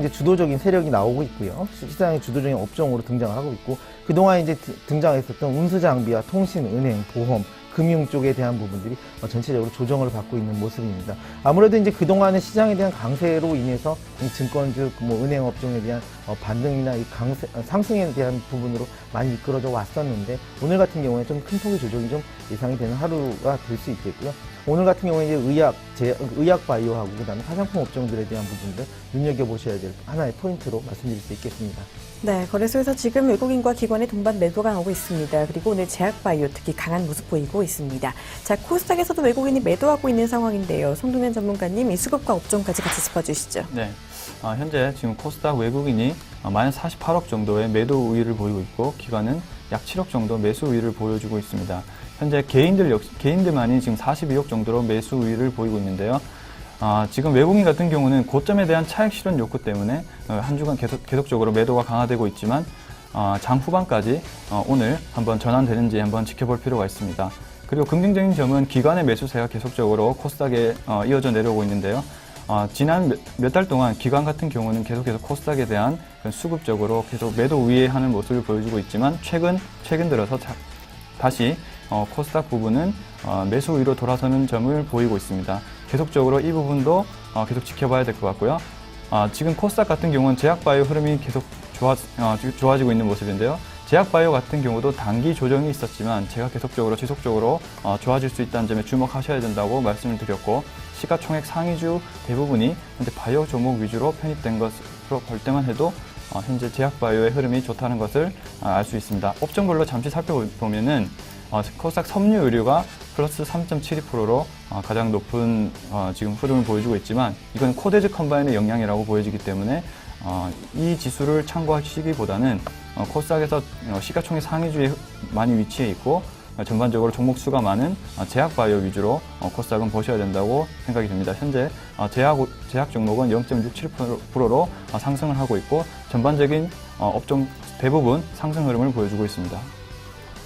이제 주도적인 세력이 나오고 있고요. 시장의 주도적인 업종으로 등장을 하고 있고, 그동안 이제 등장했었던 운수장비와 통신, 은행, 보험, 금융 쪽에 대한 부분들이 전체적으로 조정을 받고 있는 모습입니다. 아무래도 이제 그동안의 시장에 대한 강세로 인해서 증권주, 은행 업종에 대한 반등이나 이 상승에 대한 부분으로 많이 이끌어져 왔었는데, 오늘 같은 경우에 좀 큰 폭의 조정이 좀 예상이 되는 하루가 될 수 있겠고요. 오늘 같은 경우에 이제 의약 바이오하고 그다음에 화장품 업종들에 대한 부분들 눈여겨보셔야 될 하나의 포인트로 말씀드릴 수 있겠습니다. 네, 거래소에서 지금 외국인과 기관의 동반 매도가 나오고 있습니다. 그리고 오늘 제약바이오 특히 강한 모습 보이고 있습니다. 자, 코스닥에서도 외국인이 매도하고 있는 상황인데요. 송동현 전문가님, 이 수급과 업종까지 같이 짚어주시죠. 네. 현재 지금 코스닥 외국인이 마이너스 48억 정도의 매도 우위를 보이고 있고, 기관은 약 7억 정도 매수 우위를 보여주고 있습니다. 현재 개인들만이 지금 42억 정도로 매수 우위를 보이고 있는데요. 지금 외국인 같은 경우는 고점에 대한 차익 실현 욕구 때문에 한 주간 계속적으로 매도가 강화되고 있지만, 장 후반까지 오늘 한번 전환되는지 한번 지켜볼 필요가 있습니다. 그리고 긍정적인 점은 기관의 매수세가 계속적으로 코스닥에 이어져 내려오고 있는데요. 지난 몇 달 동안 기관 같은 경우는 계속해서 코스닥에 대한 수급적으로 계속 매도 우회하는 모습을 보여주고 있지만 최근 들어서 다시 코스닥 부분은 매수 우위로 돌아서는 점을 보이고 있습니다. 계속적으로 이 부분도 계속 지켜봐야 될 것 같고요. 지금 코스닥 같은 경우는 제약바이오 흐름이 계속 좋아지고 있는 모습인데요. 제약바이오 같은 경우도 단기 조정이 있었지만 제가 계속적으로 지속적으로 좋아질 수 있다는 점에 주목하셔야 된다고 말씀을 드렸고, 시가총액 상위주 대부분이 현재 바이오 종목 위주로 편입된 것으로 볼 때만 해도 현재 제약바이오의 흐름이 좋다는 것을 알 수 있습니다. 업종별로 잠시 살펴보면은 코스닥 섬유 의료가 플러스 3.72%로 가장 높은 지금 흐름을 보여주고 있지만, 이건 코데즈 컴바인의 영향이라고 보여지기 때문에 이 지수를 참고하시기보다는 코스닥에서 시가총액 상위주에 많이 위치해 있고 전반적으로 종목 수가 많은 제약바이오 위주로 코스닥은 보셔야 된다고 생각이 듭니다. 현재 제약 종목은 0.67%로 상승을 하고 있고, 전반적인 업종 대부분 상승 흐름을 보여주고 있습니다.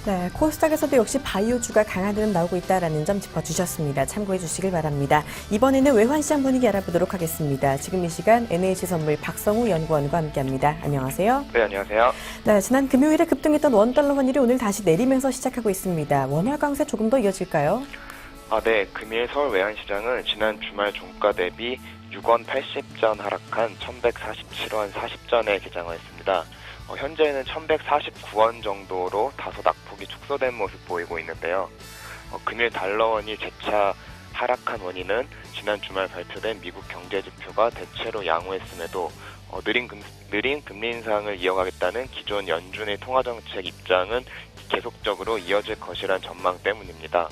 네, 코스닥에서도 역시 바이오주가 강한 흐름 나오고 있다는 점 짚어주셨습니다. 참고해 주시길 바랍니다. 이번에는 외환시장 분위기 알아보도록 하겠습니다. 지금 이 시간 NH선물 박성우 연구원과 함께합니다. 안녕하세요. 네, 안녕하세요. 네, 지난 금요일에 급등했던 원달러 환율이 오늘 다시 내리면서 시작하고 있습니다. 원화 강세 조금 더 이어질까요? 네, 금일 서울 외환시장은 지난 주말 종가 대비 6원 80전 하락한 1147원 40전에 개장을 했습니다. 현재는 1149원 정도로 다소 낙폭이 축소된 모습 보이고 있는데요. 금일 달러원이 재차 하락한 원인은 지난 주말 발표된 미국 경제지표가 대체로 양호했음에도 느린 금리 인상을 이어가겠다는 기존 연준의 통화정책 입장은 계속적으로 이어질 것이란 전망 때문입니다.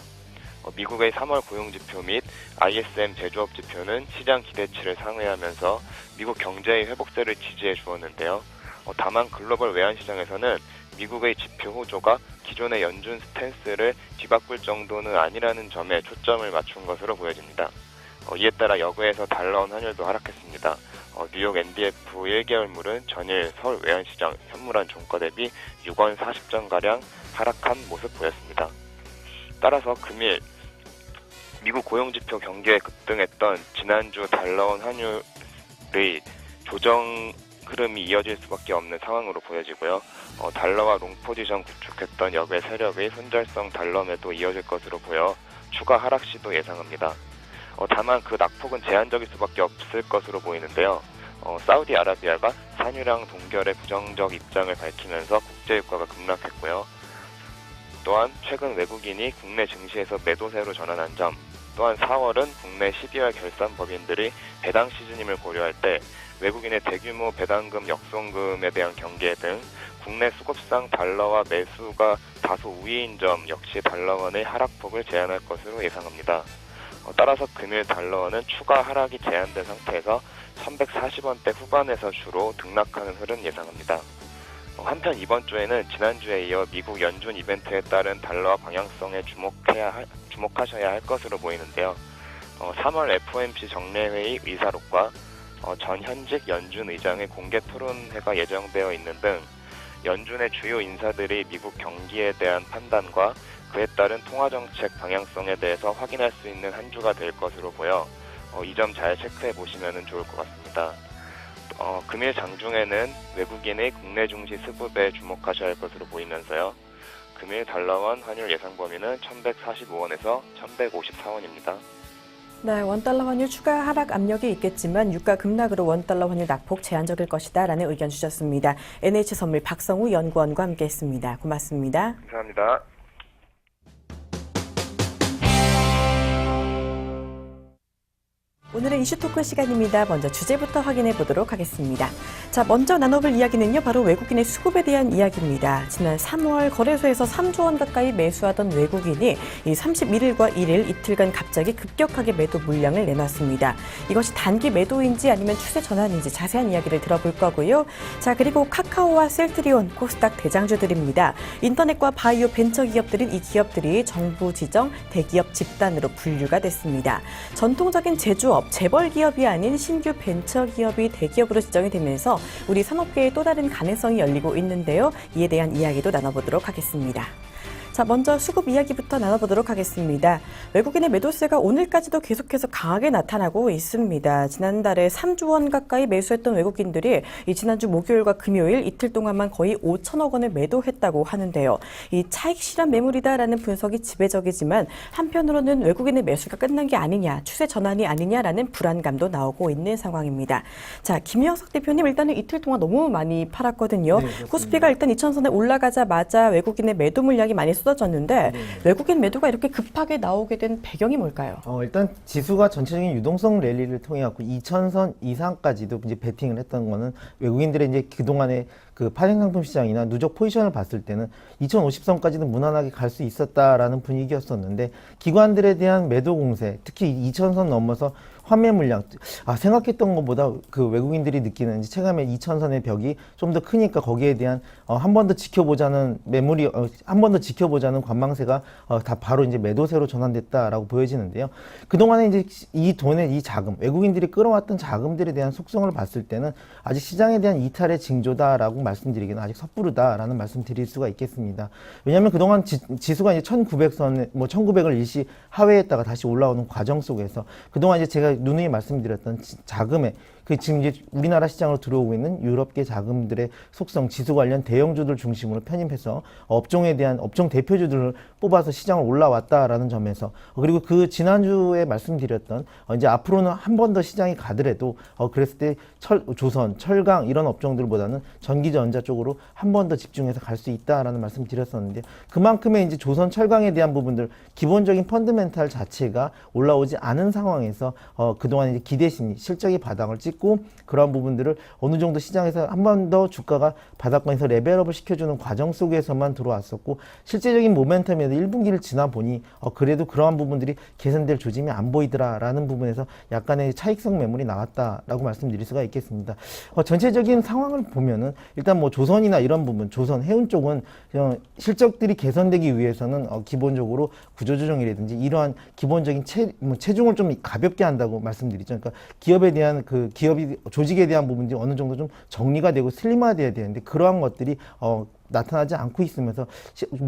미국의 3월 고용지표 및 ISM 제조업 지표는 시장 기대치를 상회하면서 미국 경제의 회복세를 지지해 주었는데요. 다만 글로벌 외환시장에서는 미국의 지표 호조가 기존의 연준 스탠스를 뒤바꿀 정도는 아니라는 점에 초점을 맞춘 것으로 보여집니다. 이에 따라 여기에서 달러원 환율도 하락했습니다. 뉴욕 NDF 1개월물은 전일 서울 외환시장 현물한 종가 대비 6원 40전가량 하락한 모습 보였습니다. 따라서 금일 미국 고용지표 경기에 급등했던 지난주 달러원 환율의 조정 흐름이 이어질 수밖에 없는 상황으로 보여지고요. 달러와 롱포지션 구축했던 역의 세력의 손절성 달러 매도 이어질 것으로 보여 추가 하락 시도 예상합니다. 다만 그 낙폭은 제한적일 수밖에 없을 것으로 보이는데요. 사우디아라비아가 산유량 동결에 부정적 입장을 밝히면서 국제유가가 급락했고요. 또한 최근 외국인이 국내 증시에서 매도세로 전환한 점, 또한 4월은 국내 12월 결산 법인들이 배당 시즌임을 고려할 때 외국인의 대규모 배당금 역송금에 대한 경계 등 국내 수급상 달러와 매수가 다소 우위인 점 역시 달러원의 하락폭을 제한할 것으로 예상합니다. 따라서 금일 달러원은 추가 하락이 제한된 상태에서 1140원대 후반에서 주로 등락하는 흐름 예상합니다. 한편 이번 주에는 지난주에 이어 미국 연준 이벤트에 따른 달러와 방향성에 주목하셔야 할 것으로 보이는데요. 3월 FOMC 정례회의 의사록과 전 현직 연준 의장의 공개 토론회가 예정되어 있는 등 연준의 주요 인사들이 미국 경기에 대한 판단과 그에 따른 통화정책 방향성에 대해서 확인할 수 있는 한 주가 될 것으로 보여 이 점 잘 체크해 보시면 좋을 것 같습니다. 금일 장중에는 외국인의 국내 증시 수급에 주목하셔야 할 것으로 보이면서요. 금일 달러원 환율 예상 범위는 1145원에서 1154원입니다. 네, 원달러 환율 추가 하락 압력이 있겠지만 유가 급락으로 원달러 환율 낙폭 제한적일 것이다 라는 의견 주셨습니다. NH선물 박성우 연구원과 함께했습니다. 고맙습니다. 감사합니다. 오늘은 이슈 토크 시간입니다. 먼저 주제부터 확인해 보도록 하겠습니다. 자, 먼저 나눠볼 이야기는요, 바로 외국인의 수급에 대한 이야기입니다. 지난 3월 거래소에서 3조 원 가까이 매수하던 외국인이 이 31일과 1일 이틀간 갑자기 급격하게 매도 물량을 내놨습니다. 이것이 단기 매도인지 아니면 추세 전환인지 자세한 이야기를 들어볼 거고요. 자, 그리고 카카오와 셀트리온, 코스닥 대장주들입니다. 인터넷과 바이오 벤처 기업들인 이 기업들이 정부 지정 대기업 집단으로 분류가 됐습니다. 전통적인 제조업, 재벌 기업이 아닌 신규 벤처 기업이 대기업으로 지정이 되면서 우리 산업계에 또 다른 가능성이 열리고 있는데요. 이에 대한 이야기도 나눠보도록 하겠습니다. 자, 먼저 수급 이야기부터 나눠보도록 하겠습니다. 외국인의 매도세가 오늘까지도 계속해서 강하게 나타나고 있습니다. 지난달에 3조 원 가까이 매수했던 외국인들이 이 지난주 목요일과 금요일 이틀 동안만 거의 5천억 원을 매도했다고 하는데요. 이 차익 실현 매물이다라는 분석이 지배적이지만 한편으로는 외국인의 매수가 끝난 게 아니냐, 추세 전환이 아니냐라는 불안감도 나오고 있는 상황입니다. 자, 김영석 대표님, 일단은 이틀 동안 너무 많이 팔았거든요. 코스피가 일단 2,000선에 올라가자마자 외국인의 매도 물량이 많이 쏟아졌는데 외국인 매도가 이렇게 급하게 나오게 된 배경이 뭘까요? 일단 지수가 전체적인 유동성 랠리를 통해 갖고 2,000선 이상까지도 이제 베팅을 했던 거는 외국인들의 이제 그동안의 그 파생상품 시장이나 누적 포지션을 봤을 때는 2,050선까지는 무난하게 갈 수 있었다라는 분위기였었는데 기관들에 대한 매도 공세, 특히 2,000선 넘어서 환매 물량, 생각했던 것보다 그 외국인들이 느끼는 체감의 2,000선의 벽이 좀 더 크니까 거기에 대한 한 번 더 지켜보자는 매물이 한 번 더 지켜보자는 관망세가 다 바로 이제 매도세로 전환됐다라고 보여지는데요. 그동안에 이제 이 돈의 이 자금, 외국인들이 끌어왔던 자금들에 대한 속성을 봤을 때는 아직 시장에 대한 이탈의 징조다라고 말씀드리기는 아직 섣부르다라는 말씀 드릴 수가 있겠습니다. 왜냐하면 그동안 지수가 이제 1,900선, 1,900을 일시 하회했다가 다시 올라오는 과정 속에서 그동안 이제 제가 누누이 말씀드렸던 자금의 지금 이제 우리나라 시장으로 들어오고 있는 유럽계 자금들의 속성, 지수 관련 대형주들 중심으로 편입해서 업종에 대한 업종 대표주들을 뽑아서 시장을 올라왔다라는 점에서 그리고 그 지난주에 말씀드렸던 이제 앞으로는 한 번 더 시장이 가더라도 그랬을 때 조선, 철강 이런 업종들보다는 전기전자 쪽으로 한 번 더 집중해서 갈 수 있다라는 말씀 드렸었는데 그만큼의 이제 조선, 철강에 대한 부분들 기본적인 펀드멘탈 자체가 올라오지 않은 상황에서 그동안 이제 기대심리, 실적이 바닥을 찍고 그러한 부분들을 어느 정도 시장에서 한 번 더 주가가 바닥권에서 레벨업을 시켜주는 과정 속에서만 들어왔었고 실제적인 모멘텀에도 1분기를 지나 보니 그래도 그러한 부분들이 개선될 조짐이 안 보이더라라는 부분에서 약간의 차익성 매물이 나왔다라고 말씀드릴 수가 있겠습니다. 전체적인 상황을 보면은 일단 뭐 조선이나 이런 부분, 조선, 해운 쪽은 실적들이 개선되기 위해서는 기본적으로 구조조정이라든지 이러한 기본적인 체중을 좀 가볍게 한다고 말씀드리죠. 그러니까 기업에 대한 기업이 조직에 대한 부분들이 어느 정도 좀 정리가 되고 슬림화돼야 되는데 그러한 것들이 나타나지 않고 있으면서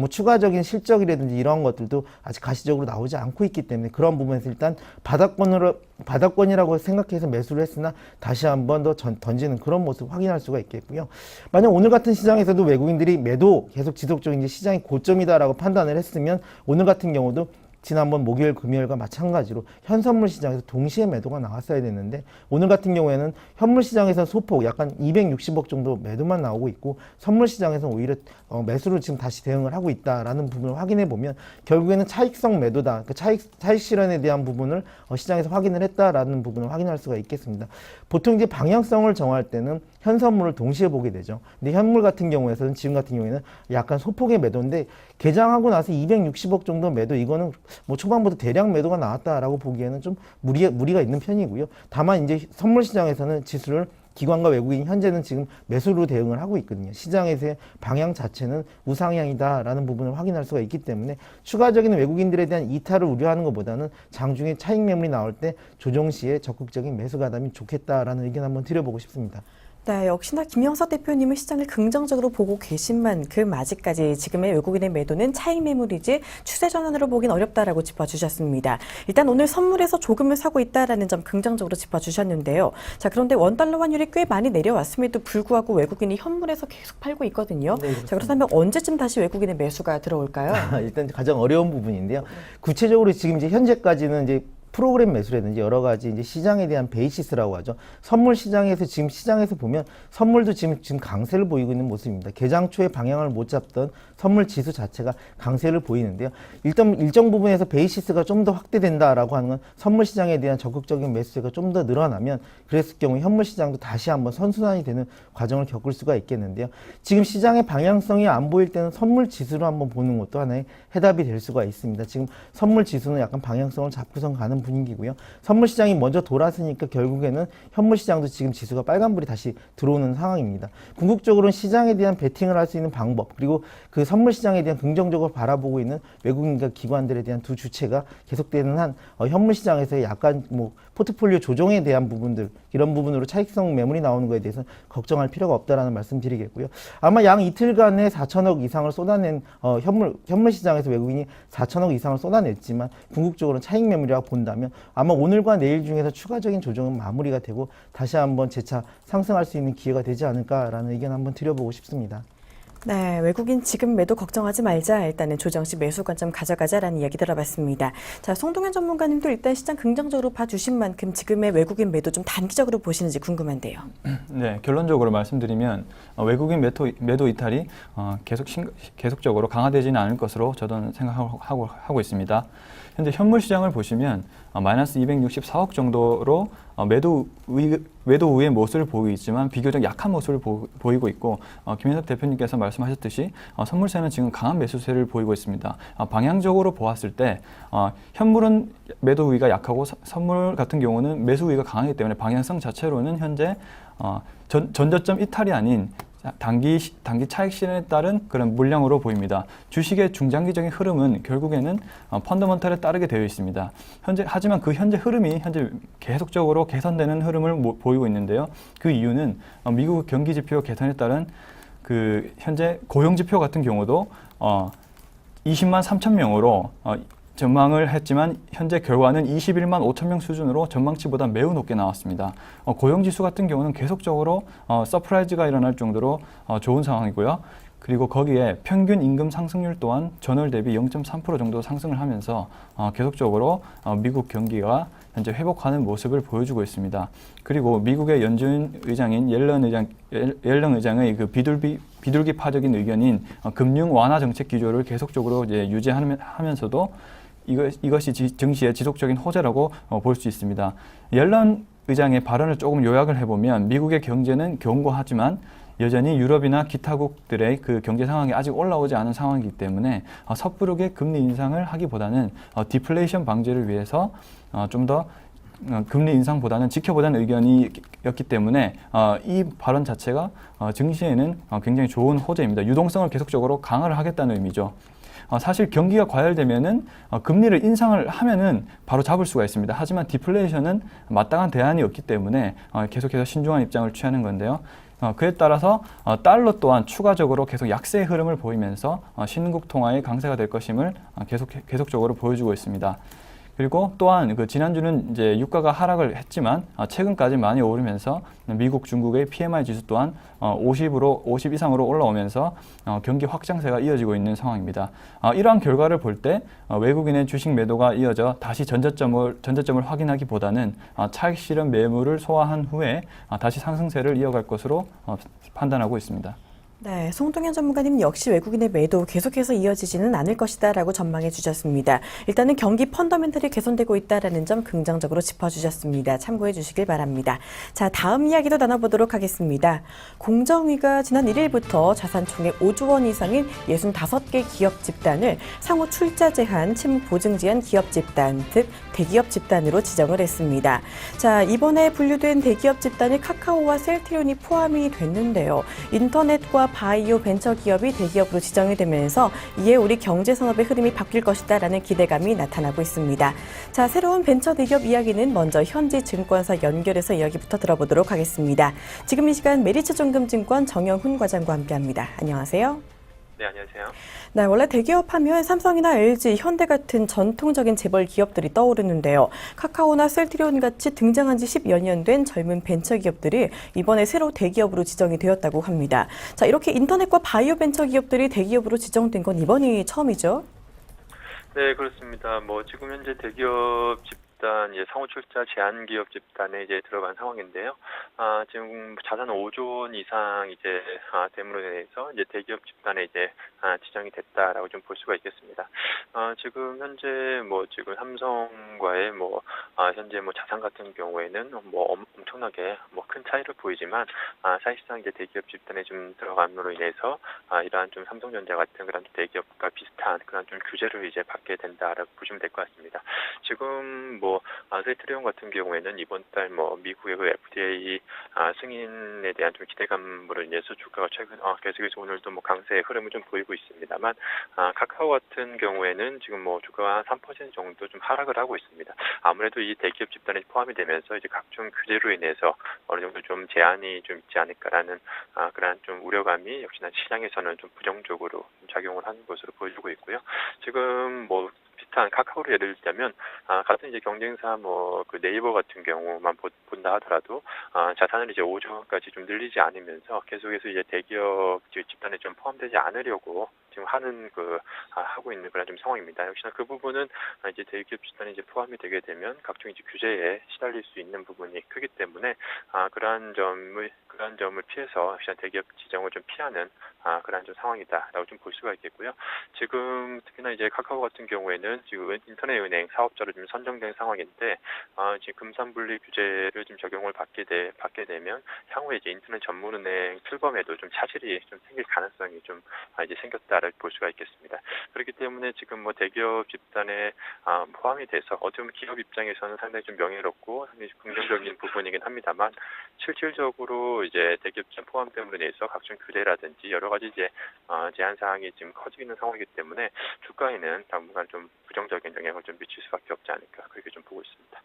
추가적인 실적이라든지 이러한 것들도 아직 가시적으로 나오지 않고 있기 때문에 그런 부분에서 일단 바닥권이라고 생각해서 매수를 했으나 다시 한번 더 던지는 그런 모습 확인할 수가 있겠고요. 만약 오늘 같은 시장에서도 외국인들이 매도 계속 지속적인 이제 시장이 고점이다라고 판단을 했으면 오늘 같은 경우도 지난번 목요일, 금요일과 마찬가지로 현선물 시장에서 동시에 매도가 나왔어야 됐는데 오늘 같은 경우에는 현물 시장에서 소폭 약간 260억 정도 매도만 나오고 있고 선물 시장에서는 오히려 매수를 지금 다시 대응을 하고 있다라는 부분을 확인해 보면 결국에는 차익성 매도다, 그 차익 실현에 대한 부분을 시장에서 확인을 했다라는 부분을 확인할 수가 있겠습니다. 보통 이제 방향성을 정할 때는 현선물을 동시에 보게 되죠. 근데 현물 같은 경우에서는 지금 같은 경우에는 약간 소폭의 매도인데 개장하고 나서 260억 정도 매도 이거는 뭐 초반부터 대량 매도가 나왔다라고 보기에는 좀 무리가 있는 편이고요. 다만 이제 선물 시장에서는 지수를 기관과 외국인 현재는 지금 매수로 대응을 하고 있거든요. 시장에서의 방향 자체는 우상향이다라는 부분을 확인할 수가 있기 때문에 추가적인 외국인들에 대한 이탈을 우려하는 것보다는 장중에 차익 매물이 나올 때 조정 시에 적극적인 매수 가담이 좋겠다라는 의견 한번 드려보고 싶습니다. 네, 역시나 김영석 대표님은 시장을 긍정적으로 보고 계신 만큼 아직까지 지금의 외국인의 매도는 차익 매물이지 추세 전환으로 보긴 어렵다라고 짚어주셨습니다. 일단 오늘 선물에서 조금을 사고 있다라는 점 긍정적으로 짚어주셨는데요. 자, 그런데 원달러 환율이 꽤 많이 내려왔음에도 불구하고 외국인이 현물에서 계속 팔고 있거든요. 네, 자, 그렇다면 언제쯤 다시 외국인의 매수가 들어올까요? 일단 가장 어려운 부분인데요. 구체적으로 지금 이제 현재까지는 이제 프로그램 매수라든지 여러 가지 이제 시장에 대한 베이시스라고 하죠. 선물 시장에서 지금 시장에서 보면 선물도 지금 강세를 보이고 있는 모습입니다. 개장 초에 방향을 못 잡던 선물 지수 자체가 강세를 보이는데요. 일정 부분에서 베이시스가 좀 더 확대된다라고 하는 건 선물 시장에 대한 적극적인 매수가 좀 더 늘어나면 그랬을 경우 현물 시장도 다시 한번 선순환이 되는 과정을 겪을 수가 있겠는데요. 지금 시장의 방향성이 안 보일 때는 선물 지수로 한번 보는 것도 하나의 해답이 될 수가 있습니다. 지금 선물 지수는 약간 방향성을 잡고선 가는 분위기고요. 선물 시장이 먼저 돌았으니까 결국에는 현물 시장도 지금 지수가 빨간불이 다시 들어오는 상황입니다. 궁극적으로는 시장에 대한 베팅을 할 수 있는 방법 그리고 그 그 선물 시장에 대한 긍정적으로 바라보고 있는 외국인과 기관들에 대한 두 주체가 계속되는 한 현물 시장에서 약간 뭐 포트폴리오 조정에 대한 부분들 이런 부분으로 차익성 매물이 나오는 것에 대해서 걱정할 필요가 없다라는 말씀드리겠고요. 아마 양 이틀간에 4천억 이상을 쏟아낸 현물 시장에서 외국인이 4천억 이상을 쏟아냈지만 궁극적으로는 차익 매물이라고 본다면 아마 오늘과 내일 중에서 추가적인 조정은 마무리가 되고 다시 한번 재차 상승할 수 있는 기회가 되지 않을까라는 의견 한번 드려보고 싶습니다. 네, 외국인 지금 매도 걱정하지 말자. 일단은 조정 시 매수 관점 가져가자라는 이야기 들어봤습니다. 자, 송동현 전문가님도 일단 시장 긍정적으로 봐주신 만큼 지금의 외국인 매도 좀 단기적으로 보시는지 궁금한데요. 네, 결론적으로 말씀드리면 외국인 매도 이탈이 계속적으로 강화되지는 않을 것으로 저는 생각하고 있습니다. 현재 현물 시장을 보시면 마이너스 264억 정도로 매도 우의 모습을 보이고 있지만 비교적 약한 모습을 보이고 있고 김현석 대표님께서 말씀하셨듯이 선물세는 지금 강한 매수세를 보이고 있습니다. 방향적으로 보았을 때 현물은 매도 우위가 약하고 선물 같은 경우는 매수 우위가 강하기 때문에 방향성 자체로는 현재 전저점 이탈이 아닌 단기 차익 실현에 따른 그런 물량으로 보입니다. 주식의 중장기적인 흐름은 결국에는 펀더먼털에 따르게 되어 있습니다. 하지만 그 현재 흐름이 계속적으로 개선되는 흐름을 보이고 있는데요. 그 이유는 미국 경기 지표 개선에 따른 그 현재 고용 지표 같은 경우도 20만 3천 명으로 전망을 했지만 현재 결과는 21만 5천 명 수준으로 전망치보다 매우 높게 나왔습니다. 고용지수 같은 경우는 계속적으로 서프라이즈가 일어날 정도로 좋은 상황이고요. 그리고 거기에 평균 임금 상승률 또한 전월 대비 0.3% 정도 상승을 하면서 계속적으로 미국 경기가 현재 회복하는 모습을 보여주고 있습니다. 그리고 미국의 연준 의장인 옐런 의장의 그 비둘기파적인 의견인 금융 완화 정책 기조를 계속적으로 이제 유지하면서도 이것이 증시의 지속적인 호재라고 볼 수 있습니다. 옐런 의장의 발언을 조금 요약을 해보면 미국의 경제는 견고하지만 여전히 유럽이나 기타국들의 그 경제 상황이 아직 올라오지 않은 상황이기 때문에 섣부르게 금리 인상을 하기보다는 디플레이션 방지를 위해서 좀 더 금리 인상보다는 지켜보자는 의견이었기 때문에 이 발언 자체가 증시에는 굉장히 좋은 호재입니다. 유동성을 계속적으로 강화를 하겠다는 의미죠. 사실 경기가 과열되면은 금리를 인상을 하면은 바로 잡을 수가 있습니다. 하지만 디플레이션은 마땅한 대안이 없기 때문에 계속해서 신중한 입장을 취하는 건데요. 그에 따라서 달러 또한 추가적으로 계속 약세의 흐름을 보이면서 신흥국 통화의 강세가 될 것임을 계속적으로 보여주고 있습니다. 그리고 또한 그 지난주는 이제 유가가 하락을 했지만 최근까지 많이 오르면서 미국, 중국의 PMI 지수 또한 50 이상으로 올라오면서 경기 확장세가 이어지고 있는 상황입니다. 이러한 결과를 볼 때 외국인의 주식 매도가 이어져 다시 전저점을 확인하기보다는 차익 실현 매물을 소화한 후에 다시 상승세를 이어갈 것으로 판단하고 있습니다. 네, 송동현 전문가님 역시 외국인의 매도 계속해서 이어지지는 않을 것이다라고 전망해 주셨습니다. 일단은 경기 펀더멘털이 개선되고 있다라는 점 긍정적으로 짚어주셨습니다. 참고해 주시길 바랍니다. 자, 다음 이야기도 나눠보도록 하겠습니다. 공정위가 지난 1일부터 자산 총액 5조 원 이상인 65개 기업 집단을 상호 출자 제한, 채무 보증 제한 기업 집단, 즉 대기업 집단으로 지정을 했습니다. 자, 이번에 분류된 대기업 집단이 카카오와 셀트리온이 포함이 됐는데요. 인터넷과 바이오 벤처 기업이 대기업으로 지정이 되면서 이에 우리 경제 산업의 흐름이 바뀔 것이다라는 기대감이 나타나고 있습니다. 자, 새로운 벤처 대기업 이야기는 먼저 현지증권사 연결해서 이야기부터 들어보도록 하겠습니다. 지금 이 시간 메리츠증권증권 정영훈 과장과 함께합니다. 안녕하세요. 네, 안녕하세요. 네, 원래 대기업 하면 삼성이나 LG, 현대 같은 전통적인 재벌 기업들이 떠오르는데요. 카카오나 셀트리온 같이 등장한 지 10여 년 된 젊은 벤처 기업들이 이번에 새로 대기업으로 지정이 되었다고 합니다. 자, 이렇게 인터넷과 바이오 벤처 기업들이 대기업으로 지정된 건 이번이 처음이죠? 네, 그렇습니다. 지금 현재 대기업 집단, 상호 출자 제한 기업 집단에 들어간 상황인데요. 지금 자산 5조 원 이상 됨으로 인해서 대기업 집단에 지정이 됐다라고 좀 볼 수가 있겠습니다. 지금 현재 지금 삼성과의 현재 자산 같은 경우에는 엄청나게 큰 차이를 보이지만 사실상 이제 대기업 집단에 좀 들어감으로 인해서 이러한 좀 삼성전자 같은 그런 대기업과 비슷한 그런 좀 규제를 이제 받게 된다라고 보시면 될 것 같습니다. 지금 뭐 셀트리온 같은 경우에는 이번 달 뭐 미국의 그 FDA 승인에 대한 좀 기대감으로 인해서 주가가 최근 계속해서 오늘도 뭐 강세의 흐름을 좀 보이고 있습니다만 카카오 같은 경우에는 지금 뭐 주가가 한 3% 정도 좀 하락을 하고 있습니다. 아무래도 이 대기업 집단에 포함이 되면서 이제 각종 규제로 인해서 어느 정도 좀 제한이 좀 있지 않을까라는 그러한 좀 우려감이 역시나 시장에서는 좀 부정적으로 작용을 하는 것으로 보여지고 있고요. 지금 뭐 비슷한 카카오를 예를 들자면 같은 이제 경쟁사 뭐 그 네이버 같은 경우만 본다 하더라도 자산을 이제 5조 원까지 좀 늘리지 않으면서 계속해서 이제 대기업 집단에 좀 포함되지 않으려고 지금 하고 있는 그런 좀 상황입니다. 역시나 그 부분은 이제 대기업 집단에 이제 포함이 되게 되면 각종 이제 규제에 시달릴 수 있는 부분이 크기 때문에 그러한 점을 피해서 역시나 대기업 지정을 좀 피하는 그러한 좀 상황이다라고 좀 볼 수가 있겠고요. 지금 특히나 이제 카카오 같은 경우에는 지금 인터넷 은행 사업자로 좀 선정된 상황인데 지금 금산분리 규제를 좀 적용을 받게 되면 향후에 이제 인터넷 전문은행 출범에도 좀 차질이 좀 생길 가능성이 좀 이제 생겼다라고 볼 수가 있겠습니다. 그렇기 때문에 지금 뭐 대기업 집단에 포함이 돼서 어떻게 보면 기업 입장에서는 상당히 좀 명예롭고 상당히 긍정적인 부분이긴 합니다만 실질적으로 이제 대기업 집단 포함됨으로 인해서 각종 규제라든지 여러 가지 이제 제한 사항이 지금 커지는 상황이기 때문에 주가에는 당분간 좀 부정적인 영향을 좀 미칠 수밖에 없지 않을까 그렇게 좀 보고 있습니다.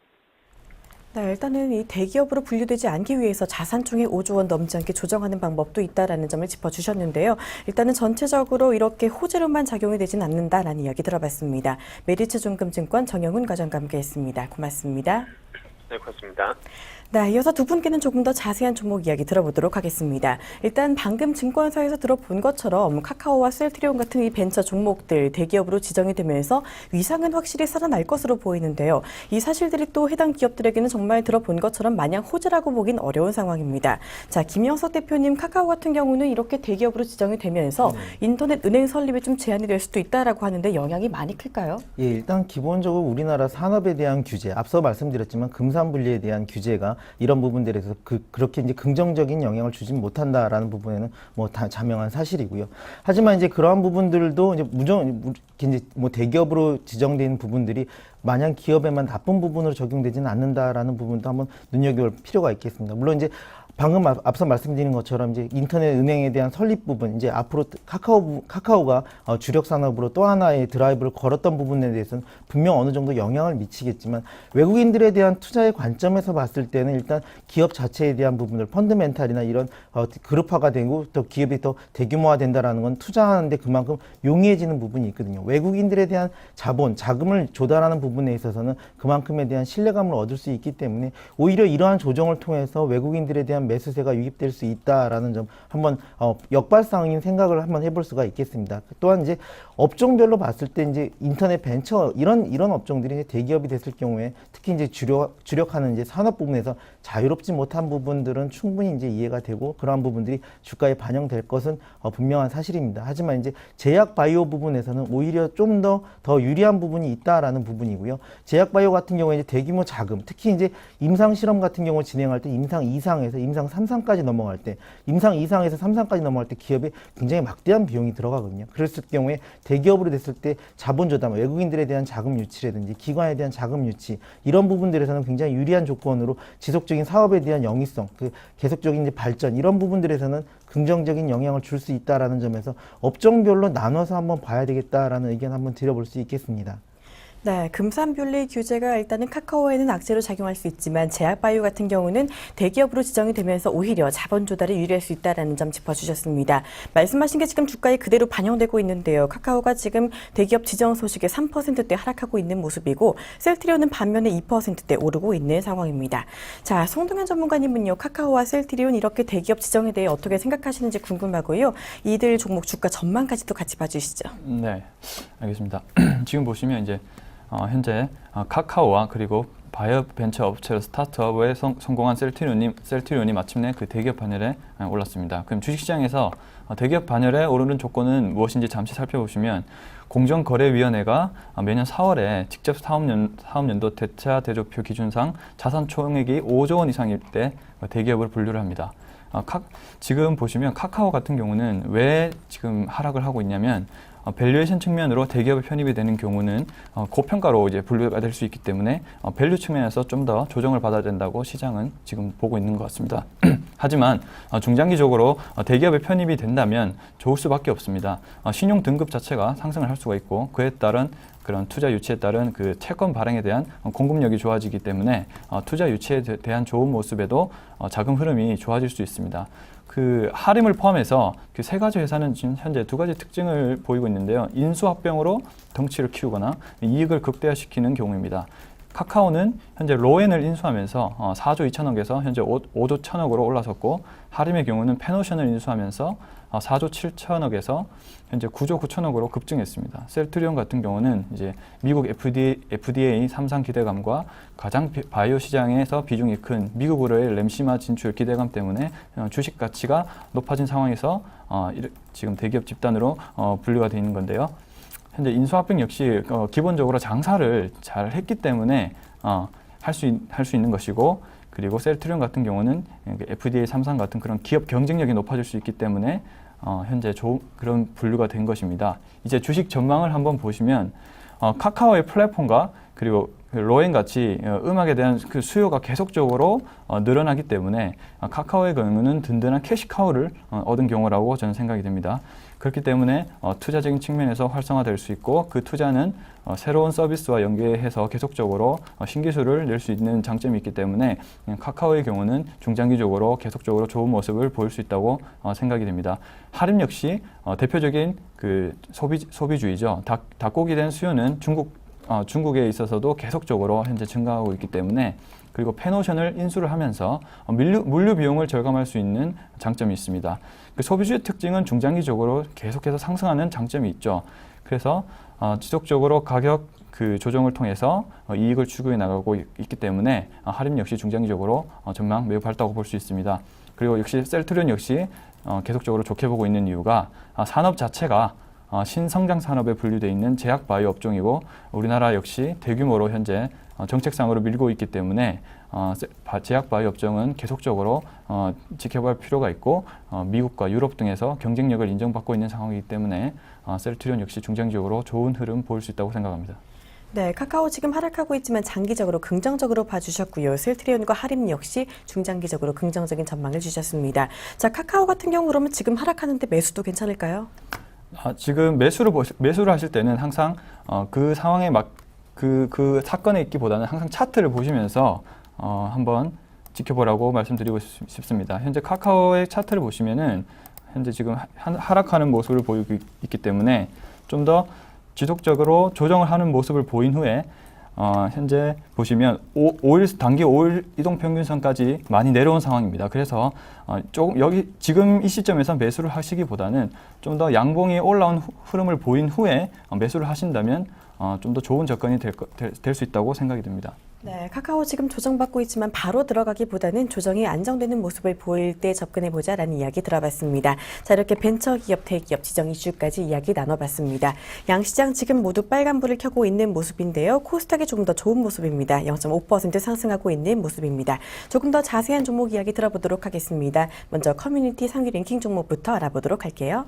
네, 일단은 이 대기업으로 분류되지 않기 위해서 자산총액 5조 원 넘지 않게 조정하는 방법도 있다라는 점을 짚어주셨는데요. 일단은 전체적으로 이렇게 호재로만 작용이 되진 않는다라는 이야기 들어봤습니다. 메리츠증권증권 정영훈 과장과 함께했습니다. 고맙습니다. 네, 고맙습니다. 네, 이어서 두 분께는 조금 더 자세한 종목 이야기 들어보도록 하겠습니다. 일단 방금 증권사에서 들어본 것처럼 카카오와 셀트리온 같은 이 벤처 종목들 대기업으로 지정이 되면서 위상은 확실히 살아날 것으로 보이는데요. 이 사실들이 또 해당 기업들에게는 정말 들어본 것처럼 마냥 호재라고 보긴 어려운 상황입니다. 자, 김영석 대표님, 카카오 같은 경우는 이렇게 대기업으로 지정이 되면서 인터넷 은행 설립에 좀 제한이 될 수도 있다라고 하는데 영향이 많이 클까요? 예, 일단 기본적으로 우리나라 산업에 대한 규제, 앞서 말씀드렸지만 금산분리에 대한 규제가 이런 부분들에서 그렇게 이제 긍정적인 영향을 주진 못한다라는 부분에는 뭐 다 자명한 사실이고요. 하지만 이제 그러한 부분들도 이제 뭐 대기업으로 지정된 부분들이 마냥 기업에만 나쁜 부분으로 적용되지는 않는다라는 부분도 한번 눈여겨볼 필요가 있겠습니다. 물론 이제 방금 앞서 말씀드린 것처럼 이제 인터넷 은행에 대한 설립 부분, 이제 앞으로 카카오가 주력 산업으로 또 하나의 드라이브를 걸었던 부분에 대해서는 분명 어느 정도 영향을 미치겠지만 외국인들에 대한 투자의 관점에서 봤을 때는 일단 기업 자체에 대한 부분들, 펀드멘탈이나 이런 그룹화가 되고 또 기업이 더 대규모화된다라는 건 투자하는데 그만큼 용이해지는 부분이 있거든요. 외국인들에 대한 자금을 조달하는 부분에 있어서는 그만큼에 대한 신뢰감을 얻을 수 있기 때문에 오히려 이러한 조정을 통해서 외국인들에 대한 매수세가 유입될 수 있다라는 점 한번 역발상인 생각을 한번 해볼 수가 있겠습니다. 또한 이제 업종별로 봤을 때 이제 인터넷 벤처 이런 업종들이 대기업이 됐을 경우에 특히 이제 주력하는 이제 산업 부분에서 자유롭지 못한 부분들은 충분히 이제 이해가 되고 그러한 부분들이 주가에 반영될 것은 분명한 사실입니다. 하지만 이제 제약 바이오 부분에서는 오히려 좀 더 유리한 부분이 있다라는 부분이고요. 제약 바이오 같은 경우에 이제 대규모 자금, 특히 이제 임상 실험 같은 경우 진행할 때 임상 2상에서 임상 3상까지 넘어갈 때, 임상 2상에서 3상까지 넘어갈 때 기업에 굉장히 막대한 비용이 들어가거든요. 그랬을 경우에 대기업으로 됐을 때 자본 조달, 외국인들에 대한 자금 유치라든지 기관에 대한 자금 유치 이런 부분들에서는 굉장히 유리한 조건으로 지속적인 사업에 대한 영위성, 계속적인 이제 발전 이런 부분들에서는 긍정적인 영향을 줄 수 있다라는 점에서 업종별로 나눠서 한번 봐야 되겠다라는 의견 한번 드려볼 수 있겠습니다. 네, 금산분리 규제가 일단은 카카오에는 악재로 작용할 수 있지만 제약바이오 같은 경우는 대기업으로 지정이 되면서 오히려 자본 조달에 유리할 수 있다는 점 짚어주셨습니다. 말씀하신 게 지금 주가에 그대로 반영되고 있는데요. 카카오가 지금 대기업 지정 소식에 3%대 하락하고 있는 모습이고 셀트리온은 반면에 2%대 오르고 있는 상황입니다. 자, 송동현 전문가님은요. 카카오와 셀트리온 이렇게 대기업 지정에 대해 어떻게 생각하시는지 궁금하고요. 이들 종목 주가 전망까지도 같이 봐주시죠. 네, 알겠습니다. 지금 보시면 이제 현재 카카오와 그리고 바이오 벤처 업체로 스타트업에 성공한 셀트리온이 마침내 그 대기업 판넬에 올랐습니다. 그럼 주식시장에서 대기업 반열에 오르는 조건은 무엇인지 잠시 살펴보시면 공정거래위원회가 매년 4월에 직접 사업연도 대차 대조표 기준상 자산 총액이 5조 원 이상일 때 대기업을 분류를 합니다. 지금 보시면 카카오 같은 경우는 왜 지금 하락을 하고 있냐면 밸류에이션 측면으로 대기업에 편입이 되는 경우는 고평가로 이제 분류가 될 수 있기 때문에 밸류 측면에서 좀 더 조정을 받아야 된다고 시장은 지금 보고 있는 것 같습니다. 하지만 중장기적으로 대기업에 편입이 된다면 좋을 수밖에 없습니다. 신용 등급 자체가 상승을 할 수가 있고 그에 따른 그런 투자 유치에 따른 그 채권 발행에 대한 공급력이 좋아지기 때문에 투자 유치에 대한 좋은 모습에도 자금 흐름이 좋아질 수 있습니다. 그 하림을 포함해서 그 세 가지 회사는 지금 현재 두 가지 특징을 보이고 있는데요. 인수합병으로 덩치를 키우거나 이익을 극대화시키는 경우입니다. 카카오는 현재 로엔을 인수하면서 4조 2천억에서 현재 5조 1천억으로 올라섰고 하림의 경우는 페노션을 인수하면서 4조 7천억에서 현재 9조 9천억으로 급증했습니다. 셀트리온 같은 경우는 이제 미국 FDA 3상 기대감과 가장 바이오 시장에서 비중이 큰 미국으로의 램시마 진출 기대감 때문에 주식 가치가 높아진 상황에서 지금 대기업 집단으로 분류가 되어 있는 건데요. 현재 인수합병 역시 기본적으로 장사를 잘 했기 때문에 할 수 있는 것이고 그리고 셀트리온 같은 경우는 FDA 3상 같은 그런 기업 경쟁력이 높아질 수 있기 때문에 현재 그런 분류가 된 것입니다. 이제 주식 전망을 한번 보시면 카카오의 플랫폼과 그리고 로엔 같이 음악에 대한 그 수요가 계속적으로 늘어나기 때문에 카카오의 경우는 든든한 캐시카우를 얻은 경우라고 저는 생각이 됩니다. 그렇기 때문에 투자적인 측면에서 활성화될 수 있고 그 투자는 새로운 서비스와 연계해서 계속적으로 신기술을 낼 수 있는 장점이 있기 때문에 카카오의 경우는 중장기적으로 계속적으로 좋은 모습을 보일 수 있다고 생각이 됩니다. 하림 역시 대표적인 그 소비주의죠. 닭고기에 대한 수요는 중국에 있어서도 계속적으로 현재 증가하고 있기 때문에 그리고 페노션을 인수를 하면서 물류 비용을 절감할 수 있는 장점이 있습니다. 그 소비주의 특징은 중장기적으로 계속해서 상승하는 장점이 있죠. 그래서 지속적으로 가격 그 조정을 통해서 이익을 추구해 나가고 있기 때문에 하림 역시 중장기적으로 전망 매우 밝다고 볼 수 있습니다. 그리고 역시 셀트리온 역시 계속적으로 좋게 보고 있는 이유가 산업 자체가 신성장 산업에 분류되어 있는 제약 바이오 업종이고 우리나라 역시 대규모로 현재 정책상으로 밀고 있기 때문에 제약 바이오 업종은 계속적으로 지켜볼 필요가 있고 미국과 유럽 등에서 경쟁력을 인정받고 있는 상황이기 때문에 셀트리온 역시 중장기적으로 좋은 흐름 보일 수 있다고 생각합니다. 네, 카카오 지금 하락하고 있지만 장기적으로 긍정적으로 봐주셨고요. 셀트리온과 하림 역시 중장기적으로 긍정적인 전망을 주셨습니다. 자, 카카오 같은 경우 그러면 지금 하락하는데 매수도 괜찮을까요? 지금 매수를 하실 때는 항상 그 상황에 그 사건에 있기보다는 항상 차트를 보시면서 한번 지켜보라고 말씀드리고 싶습니다. 현재 카카오의 차트를 보시면은 현재 지금 하락하는 모습을 보이고 있기 때문에 좀 더 지속적으로 조정을 하는 모습을 보인 후에 현재 보시면 단기 5일 이동평균선까지 많이 내려온 상황입니다. 그래서 조금 여기 지금 이 시점에서 매수를 하시기보다는 좀 더 양봉이 올라온 흐름을 보인 후에 매수를 하신다면 좀 더 좋은 접근이 될 수 있다고 생각이 듭니다. 네, 카카오 지금 조정받고 있지만 바로 들어가기보다는 조정이 안정되는 모습을 보일 때 접근해보자라는 이야기 들어봤습니다. 자, 이렇게 벤처기업, 대기업, 지정 이슈까지 이야기 나눠봤습니다. 양시장 지금 모두 빨간불을 켜고 있는 모습인데요. 코스닥이 조금 더 좋은 모습입니다. 0.5% 상승하고 있는 모습입니다. 조금 더 자세한 종목 이야기 들어보도록 하겠습니다. 먼저 커뮤니티 상위 랭킹 종목부터 알아보도록 할게요.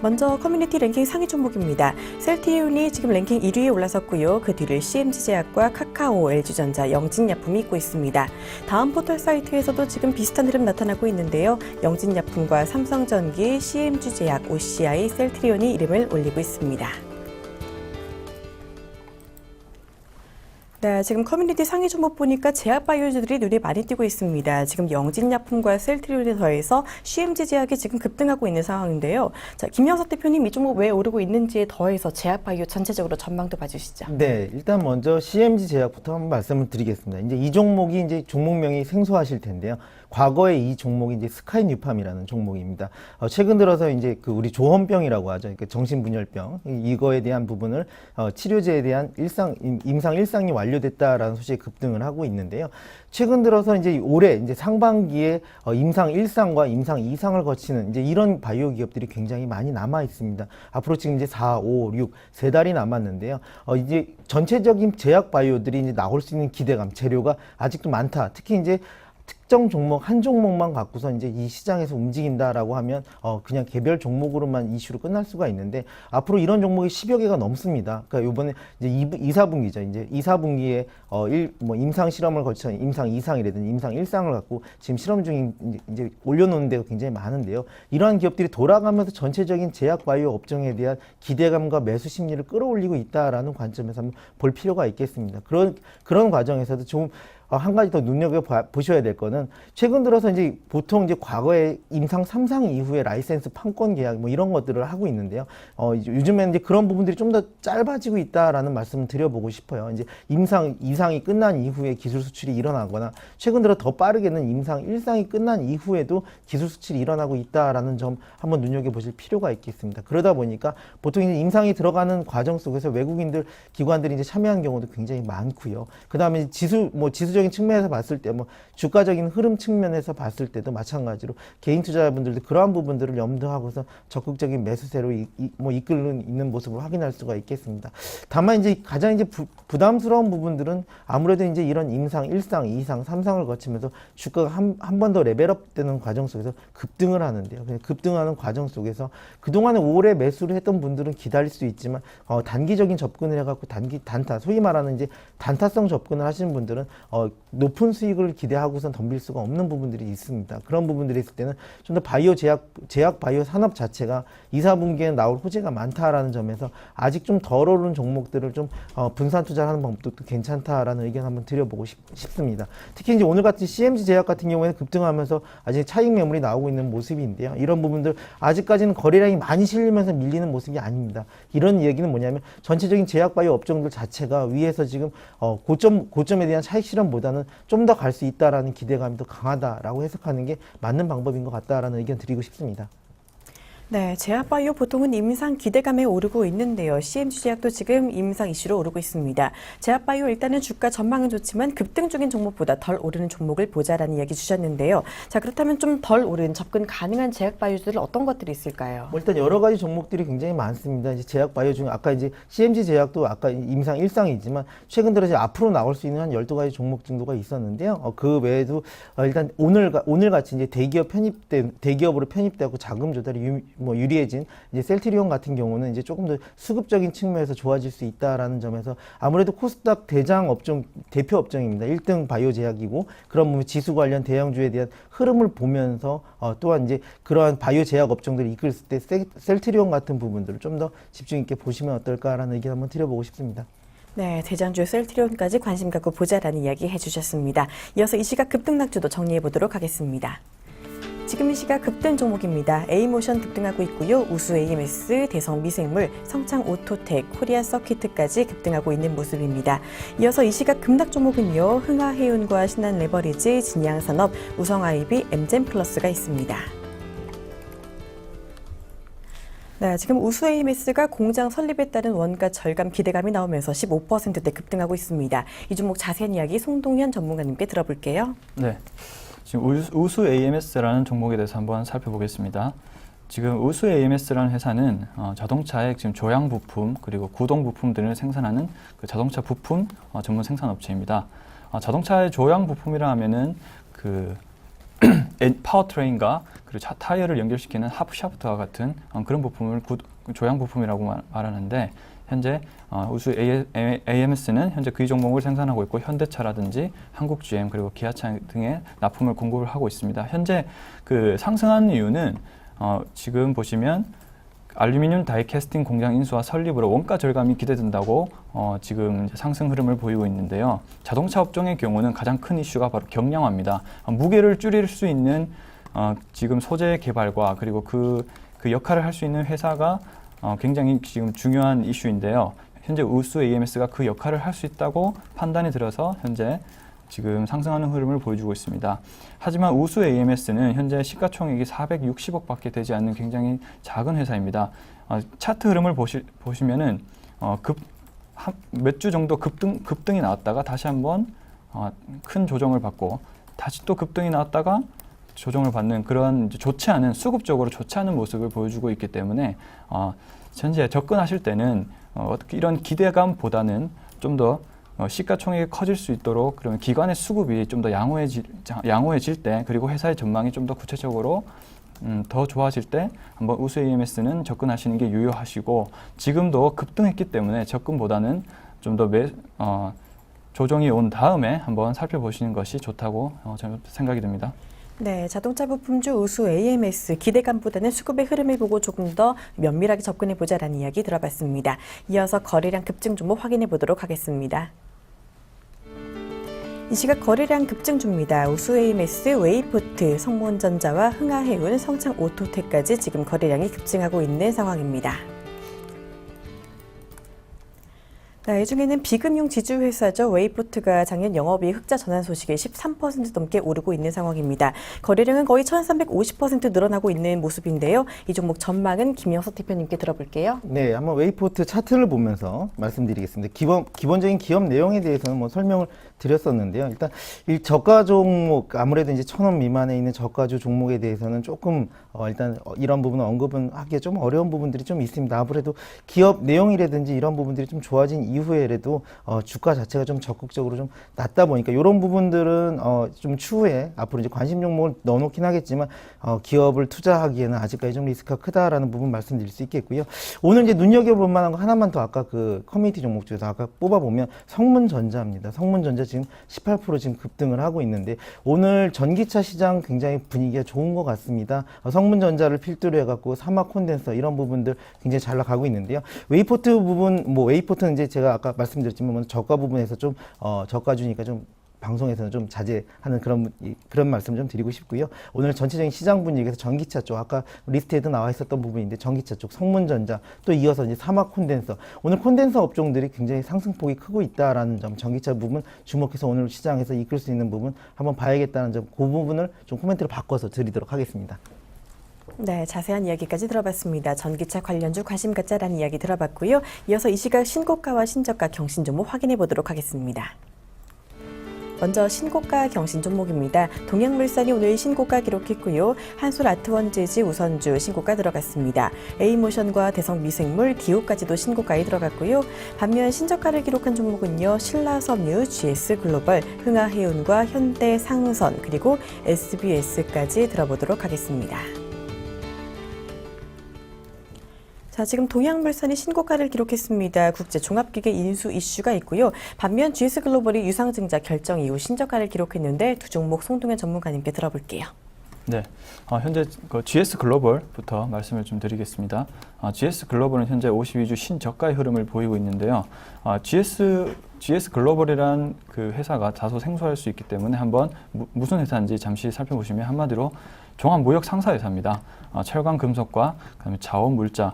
먼저 커뮤니티 랭킹 상위 종목입니다. 셀트리온이 지금 랭킹 1위에 올라섰고요. 그 뒤를 CMG제약과 카카오, LG전자, 영진약품이 잇고 있습니다. 다음 포털 사이트에서도 지금 비슷한 흐름 나타나고 있는데요. 영진약품과 삼성전기, CMG제약, OCI, 셀트리온이 이름을 올리고 있습니다. 네, 지금 커뮤니티 상위 종목 보니까 제약바이오주들이 눈에 많이 띄고 있습니다. 지금 영진약품과 셀트리온에 더해서 CMG제약이 지금 급등하고 있는 상황인데요. 자, 김영석 대표님 이 종목 왜 오르고 있는지에 더해서 제약바이오 전체적으로 전망도 봐주시죠. 네, 일단 먼저 CMG제약부터 한번 말씀을 드리겠습니다. 이제 이 종목이 이제 종목명이 생소하실 텐데요. 과거에 이 종목이 이제 스카이뉴팜이라는 종목입니다. 최근 들어서 이제 그 우리 조현병이라고 하죠. 정신분열병 이거에 대한 부분을 치료제에 대한 임상 1상이 완료 만료됐다라는 소식이 급등을 하고 있는데요. 최근 들어서 이제 올해 이제 상반기에 임상 1상과 임상 2상을 거치는 이제 이런 바이오 기업들이 굉장히 많이 남아 있습니다. 앞으로 지금 이제 4, 5, 6 세 달이 남았는데요. 이제 전체적인 제약 바이오들이 이제 나올 수 있는 기대감, 재료가 아직도 많다. 특히 이제 특정 종목 한 종목만 갖고서 이제 이 시장에서 움직인다라고 하면 그냥 개별 종목으로만 이슈로 끝날 수가 있는데 앞으로 이런 종목이 10여 개가 넘습니다. 그러니까 이번에 이제 2, 4분기죠. 이제 2, 4분기에 임상 실험을 거쳐 임상 2상이라든지 임상 1상을 갖고 지금 실험 중인 이제 올려놓는 데가 굉장히 많은데요. 이러한 기업들이 돌아가면서 전체적인 제약 바이오 업종에 대한 기대감과 매수 심리를 끌어올리고 있다라는 관점에서 한번 볼 필요가 있겠습니다. 그런 과정에서도 좀 한 가지 더 눈여겨보셔야 될 거는 최근 들어서 이제 보통 이제 과거에 임상 3상 이후에 라이센스 판권 계약 뭐 이런 것들을 하고 있는데요. 요즘에는 이제 그런 부분들이 좀 더 짧아지고 있다라는 말씀을 드려보고 싶어요. 이제 임상 2상이 끝난 이후에 기술 수출이 일어나거나 최근 들어 더 빠르게는 임상 1상이 끝난 이후에도 기술 수출이 일어나고 있다라는 점 한번 눈여겨보실 필요가 있겠습니다. 그러다 보니까 보통 이제 임상이 들어가는 과정 속에서 외국인들 기관들이 이제 참여한 경우도 굉장히 많고요. 그 다음에 지수적인 측면에서 봤을 때 주가적인 흐름 측면에서 봤을 때도 마찬가지로 개인 투자자분들도 그러한 부분들을 염두하고서 적극적인 매수세로 이끌고 있는 모습을 확인할 수가 있겠습니다. 다만 이제 가장 이제 부담스러운 부분들은 아무래도 이제 이런 임상 1상, 2상, 3상을 거치면서 주가가 한 번 더 레벨업 되는 과정 속에서 급등을 하는데요. 급등하는 과정 속에서 그동안에 오래 매수를 했던 분들은 기다릴 수 있지만 단기적인 접근을 해갖고 단타, 소위 말하는 이제 단타성 접근을 하시는 분들은 높은 수익을 기대하고선 덤빌 수가 없는 부분들이 있습니다. 그런 부분들이 있을 때는 좀 더 바이오 제약 바이오 산업 자체가 2, 4분기에 나올 호재가 많다라는 점에서 아직 좀 덜 오른 종목들을 좀 분산 투자하는 방법도 괜찮다라는 의견 한번 드려보고 싶습니다. 특히 이제 오늘 같은 CMG 제약 같은 경우에는 급등하면서 아직 차익 매물이 나오고 있는 모습인데요. 이런 부분들 아직까지는 거래량이 많이 실리면서 밀리는 모습이 아닙니다. 이런 얘기는 뭐냐면 전체적인 제약 바이오 업종들 자체가 위에서 지금 고점에 대한 차익 실현보다는 좀 더 갈 수 있다라는 기대감이 더 강하다라고 해석하는 게 맞는 방법인 것 같다라는 의견 드리고 싶습니다. 네, 제약바이오 보통은 임상 기대감에 오르고 있는데요. CMG 제약도 지금 임상 이슈로 오르고 있습니다. 제약바이오 일단은 주가 전망은 좋지만 급등 중인 종목보다 덜 오르는 종목을 보자라는 이야기 주셨는데요. 자, 그렇다면 좀 덜 오른 접근 가능한 제약바이오들 어떤 것들이 있을까요? 일단 여러 가지 종목들이 굉장히 많습니다. 이제 제약바이오 중에 아까 이제 CMG 제약도 아까 임상 1상이지만 최근 들어 이제 앞으로 나올 수 있는 한 12가지 종목 정도가 있었는데요. 그 외에도 일단 오늘 같이 이제 대기업으로 편입되고 자금 조달이 유리해진 이제 셀트리온 같은 경우는 이제 조금 더 수급적인 측면에서 좋아질 수 있다라는 점에서 아무래도 코스닥 대표 업종입니다. 1등 바이오 제약이고 그런 부분 지수 관련 대형주에 대한 흐름을 보면서 또한 이제 그러한 바이오 제약 업종들이 이끌 때 셀트리온 같은 부분들을 좀 더 집중 있게 보시면 어떨까라는 의견 한번 드려보고 싶습니다. 네, 대장주 셀트리온까지 관심 갖고 보자라는 이야기 해주셨습니다. 이어서 이 시각 급등락주도 정리해 보도록 하겠습니다. 지금 이 시각 급등 종목입니다. A모션 급등하고 있고요. 우수 AMS, 대성미생물, 성창오토텍, 코리아서키트까지 급등하고 있는 모습입니다. 이어서 이 시각 급락 종목은요. 흥하해운과 신한레버리지, 진양산업, 우성IB, 엠젠플러스가 있습니다. 네, 지금 우수 AMS가 공장 설립에 따른 원가 절감 기대감이 나오면서 15%대 급등하고 있습니다. 이 종목 자세한 이야기 송동현 전문가님께 들어볼게요. 네. 지금 우수 AMS라는 종목에 대해서 한번 살펴보겠습니다. 지금 우수 AMS라는 회사는 자동차의 지금 조향 부품 그리고 구동 부품 등을 생산하는 그 자동차 부품 전문 생산업체입니다. 자동차의 조향 부품이라 하면은 그 파워트레인과 그리고 타이어를 연결시키는 하프샤프트와 같은 그런 부품을 조향 부품이라고 말하는데 현재 우수 AMS는 현재 그 종목을 생산하고 있고 현대차라든지 한국 GM 그리고 기아차 등의 납품을 공급을 하고 있습니다. 현재 그 상승하는 이유는 지금 보시면 알루미늄 다이캐스팅 공장 인수와 설립으로 원가 절감이 기대된다고 지금 이제 상승 흐름을 보이고 있는데요. 자동차 업종의 경우는 가장 큰 이슈가 바로 경량화입니다. 무게를 줄일 수 있는 지금 소재 개발과 그리고 그 역할을 할 수 있는 회사가 굉장히 지금 중요한 이슈인데요. 현재 우수 AMS가 그 역할을 할 수 있다고 판단이 들어서 현재 지금 상승하는 흐름을 보여주고 있습니다. 하지만 우수 AMS는 현재 시가총액이 460억밖에 되지 않는 굉장히 작은 회사입니다. 차트 흐름을 보시면은 몇 주 정도 급등이 나왔다가 다시 한번 큰 조정을 받고 다시 또 급등이 나왔다가 조정을 받는 그런 이제 좋지 않은 수급적으로 좋지 않은 모습을 보여주고 있기 때문에 현재 접근하실 때는 이런 기대감보다는 좀 더 시가총액이 커질 수 있도록 그러면 기관의 수급이 좀 더 양호해질 때 그리고 회사의 전망이 좀 더 구체적으로 더 좋아질 때 한번 우수 AMS는 접근하시는 게 유효하시고 지금도 급등했기 때문에 접근보다는 좀 더 조정이 온 다음에 한번 살펴보시는 것이 좋다고 저는 생각이 듭니다. 네, 자동차 부품주 우수 AMS 기대감보다는 수급의 흐름을 보고 조금 더 면밀하게 접근해보자라는 이야기 들어봤습니다. 이어서 거래량 급증 종목 확인해 보도록 하겠습니다. 이 시각 거래량 급증주입니다. 우수 AMS, 웨이포트, 성문전자와 흥하해운, 성창오토텍까지 지금 거래량이 급증하고 있는 상황입니다. 이 중에는 비금융 지주회사죠. 웨이포트가 작년 영업이익 흑자 전환 소식에 13% 넘게 오르고 있는 상황입니다. 거래량은 거의 1350% 늘어나고 있는 모습인데요. 이 종목 전망은 김영석 대표님께 들어볼게요. 네, 한번 웨이포트 차트를 보면서 말씀드리겠습니다. 기본적인 기업 내용에 대해서는 뭐 설명을 드렸었는데요. 일단 이 저가 종목, 아무래도 이제 1,000원 미만에 있는 저가주 종목에 대해서는 조금 일단 이런 부분은 언급은 하기가 좀 어려운 부분들이 좀 있습니다. 아무래도 기업 내용이라든지 이런 부분들이 좀 좋아진 이후에라도 주가 자체가 좀 적극적으로 좀 낮다 보니까 이런 부분들은 좀 추후에 앞으로 이제 관심 종목을 넣어놓긴 하겠지만 기업을 투자하기에는 아직까지 좀 리스크가 크다라는 부분 말씀드릴 수 있겠고요. 오늘 이제 눈여겨볼 만한 거 하나만 더 아까 그 커뮤니티 종목 중에서 아까 뽑아보면 성문전자입니다. 성문전자 지금 18% 지금 급등을 하고 있는데 오늘 전기차 시장 굉장히 분위기가 좋은 것 같습니다. 성문전자를 필두로 해갖고 사막 콘덴서 이런 부분들 굉장히 잘 나가고 있는데요. 웨이포트 부분, 뭐 웨이포트는 이제 제가 아까 말씀드렸지만 저가 부분에서 좀 저가주니까 좀 방송에서는 좀 자제하는 그런 말씀 좀 드리고 싶고요. 오늘 전체적인 시장 분위기에서 전기차 쪽 아까 리스트에도 나와 있었던 부분인데 전기차 쪽 성문전자 또 이어서 이제 사막 콘덴서 오늘 콘덴서 업종들이 굉장히 상승폭이 크고 있다라는 점 전기차 부분 주목해서 오늘 시장에서 이끌 수 있는 부분 한번 봐야겠다는 점 그 부분을 좀 코멘트로 바꿔서 드리도록 하겠습니다. 네, 자세한 이야기까지 들어봤습니다. 전기차 관련주 관심 갖자라는 이야기 들어봤고요. 이어서 이 시각 신고가와 신저가 경신 종목 확인해 보도록 하겠습니다. 먼저 신고가 경신 종목입니다. 동양물산이 오늘 신고가 기록했고요. 한솔아트원재지 우선주 신고가 들어갔습니다. A모션과 대성미생물, 기호까지도 신고가에 들어갔고요. 반면 신저가를 기록한 종목은요. 신라섬유, GS글로벌, 흥하해운과 현대상선 그리고 SBS까지 들어보도록 하겠습니다. 자, 지금 동양물산이 신고가를 기록했습니다. 국제종합기계 인수 이슈가 있고요. 반면 GS글로벌이 유상증자 결정 이후 신저가를 기록했는데 두 종목 송동현 전문가님께 들어볼게요. 네, 현재 GS글로벌부터 말씀을 좀 드리겠습니다. GS글로벌은 현재 52주 신저가의 흐름을 보이고 있는데요. GS글로벌이란 그 회사가 다소 생소할 수 있기 때문에 한번 무슨 회사인지 잠시 살펴보시면 한마디로 종합무역 상사회사입니다. 철강 금속과 그다음에 자원물자,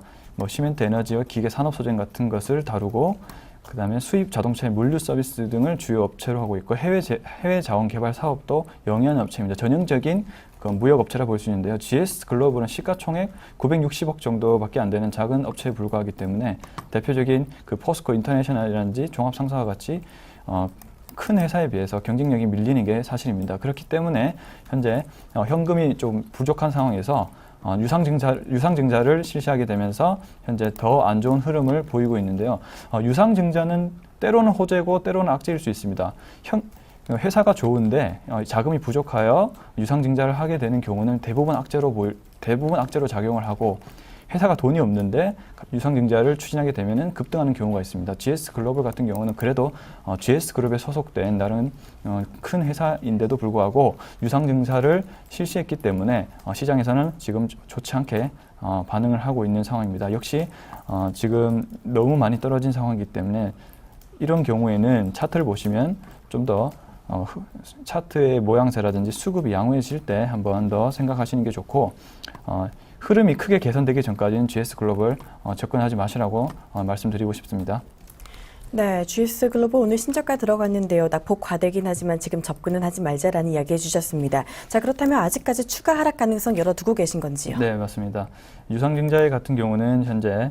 시멘트 에너지와 기계 산업 소재 같은 것을 다루고 그다음에 수입 자동차의 물류 서비스 등을 주요 업체로 하고 있고 해외 자원 개발 사업도 영위하는 업체입니다. 전형적인 그 무역 업체라 볼 수 있는데요. GS글로벌은 시가총액 960억 정도밖에 안 되는 작은 업체에 불과하기 때문에 대표적인 그 포스코 인터내셔널이라든지 종합상사와 같이 큰 회사에 비해서 경쟁력이 밀리는 게 사실입니다. 그렇기 때문에 현재 현금이 좀 부족한 상황에서 유상증자를 실시하게 되면서 현재 더 안 좋은 흐름을 보이고 있는데요. 유상증자는 때로는 호재고 때로는 악재일 수 있습니다. 회사가 좋은데 자금이 부족하여 유상증자를 하게 되는 경우는 대부분 악재로 작용을 하고 회사가 돈이 없는데 유상증자를 추진하게 되면 급등하는 경우가 있습니다. GS글로벌 같은 경우는 그래도 GS그룹에 소속된 다른 큰 회사인데도 불구하고 유상증자를 실시했기 때문에 시장에서는 지금 좋지 않게 반응을 하고 있는 상황입니다. 역시 지금 너무 많이 떨어진 상황이기 때문에 이런 경우에는 차트를 보시면 좀 더 차트의 모양새라든지 수급이 양호해질 때 한 번 더 생각하시는 게 좋고 흐름이 크게 개선되기 전까지는 GS글로벌 접근하지 마시라고 말씀드리고 싶습니다. 네, GS글로벌 오늘 신저가 들어갔는데요. 낙폭 과대긴 하지만 지금 접근은 하지 말자라는 이야기 해주셨습니다. 자, 그렇다면 아직까지 추가 하락 가능성 열어두고 계신 건지요? 네, 맞습니다. 유상증자 같은 경우는 현재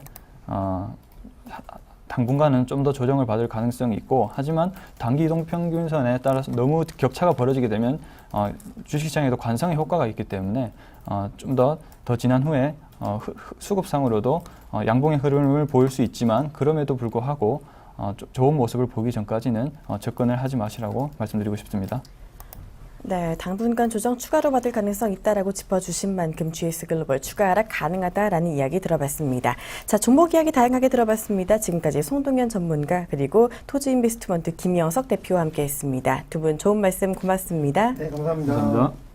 당분간은 좀 더 조정을 받을 가능성이 있고, 하지만 단기 이동 평균선에 따라서 너무 격차가 벌어지게 되면 주식시장에도 관성의 효과가 있기 때문에 좀 더 지난 후에 수급상으로도 양봉의 흐름을 보일 수 있지만, 그럼에도 불구하고 좋은 모습을 보기 전까지는 접근을 하지 마시라고 말씀드리고 싶습니다. 네, 당분간 조정 추가로 받을 가능성 있다라고 짚어주신 만큼 GS글로벌 추가 하락 가능하다라는 이야기 들어봤습니다. 자, 종목 이야기 다양하게 들어봤습니다. 지금까지 송동현 전문가 그리고 토지인베스트먼트 김영석 대표와 함께했습니다. 두 분 좋은 말씀 고맙습니다. 네, 감사합니다. 감사합니다.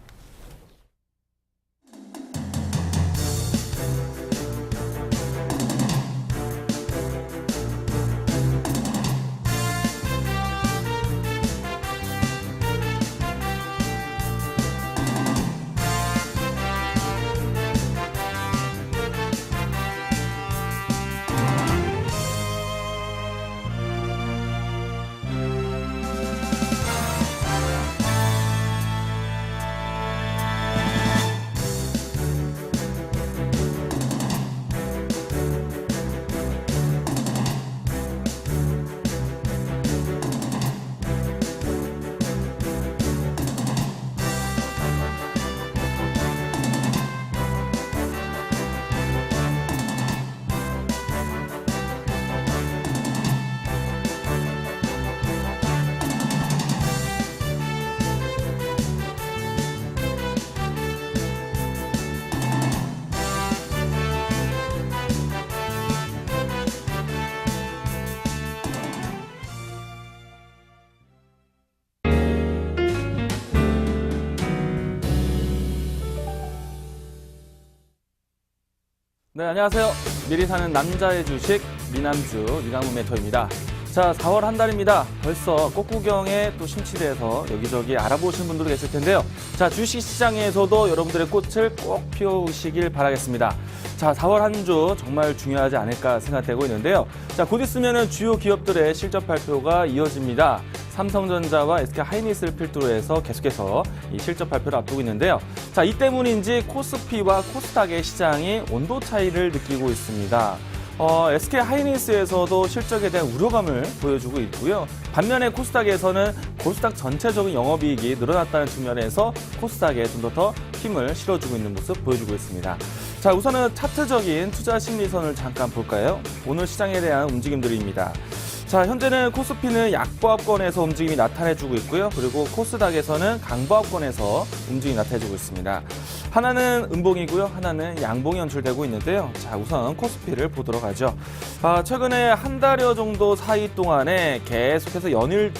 네, 안녕하세요. 미리 사는 남자의 주식 미남주 이강우 멘토입니다. 자, 4월 한 달입니다. 벌써 꽃구경에 또 심취돼서 여기저기 알아보시는 분들도 계실 텐데요. 자, 주식 시장에서도 여러분들의 꽃을 꼭 피우시길 바라겠습니다. 자, 4월 한 주 정말 중요하지 않을까 생각되고 있는데요. 자, 곧 있으면은 주요 기업들의 실적 발표가 이어집니다. 삼성전자와 SK하이닉스를 필두로 해서 계속해서 이 실적 발표를 앞두고 있는데요. 자, 이 때문인지 코스피와 코스닥의 시장이 온도 차이를 느끼고 있습니다. SK하이닉스에서도 실적에 대한 우려감을 보여주고 있고요. 반면에 코스닥에서는 코스닥 전체적인 영업이익이 늘어났다는 측면에서 코스닥에 좀 더 힘을 실어주고 있는 모습 보여주고 있습니다. 자, 우선은 차트적인 투자 심리선을 잠깐 볼까요? 오늘 시장에 대한 움직임들입니다. 자, 현재는 코스피는 약보합권에서 움직임이 나타내주고 있고요. 그리고 코스닥에서는 강보합권에서 움직임이 나타내주고 있습니다. 하나는 음봉이고요. 하나는 양봉이 연출되고 있는데요. 자, 우선 코스피를 보도록 하죠. 최근에 한 달여 정도 사이 동안에 계속해서 연일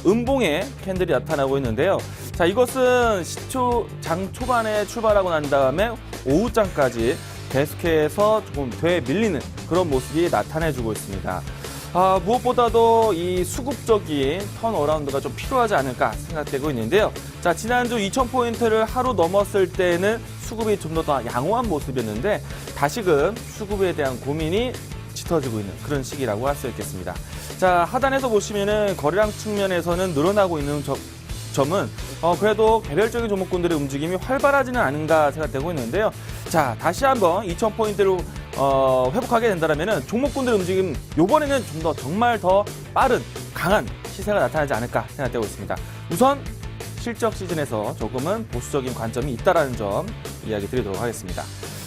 음봉의 캔들이 나타나고 있는데요. 자, 이것은 장 초반에 출발하고 난 다음에 오후장까지 계속해서 조금 되밀리는 그런 모습이 나타내주고 있습니다. 무엇보다도 이 수급적인 턴어라운드가 좀 필요하지 않을까 생각되고 있는데요. 자, 지난주 2,000포인트를 하루 넘었을 때는 수급이 좀 더 양호한 모습이었는데 다시금 수급에 대한 고민이 짙어지고 있는 그런 시기라고 할 수 있겠습니다. 자, 하단에서 보시면은 거래량 측면에서는 늘어나고 있는 점은 그래도 개별적인 종목군들의 움직임이 활발하지는 않은가 생각되고 있는데요. 자, 다시 한번 2,000포인트로 회복하게 된다면 종목군들의 움직임 이번에는 좀 더 정말 더 빠른 강한 시세가 나타나지 않을까 생각되고 있습니다. 우선 실적 시즌에서 조금은 보수적인 관점이 있다라는 점 이야기 드리도록 하겠습니다.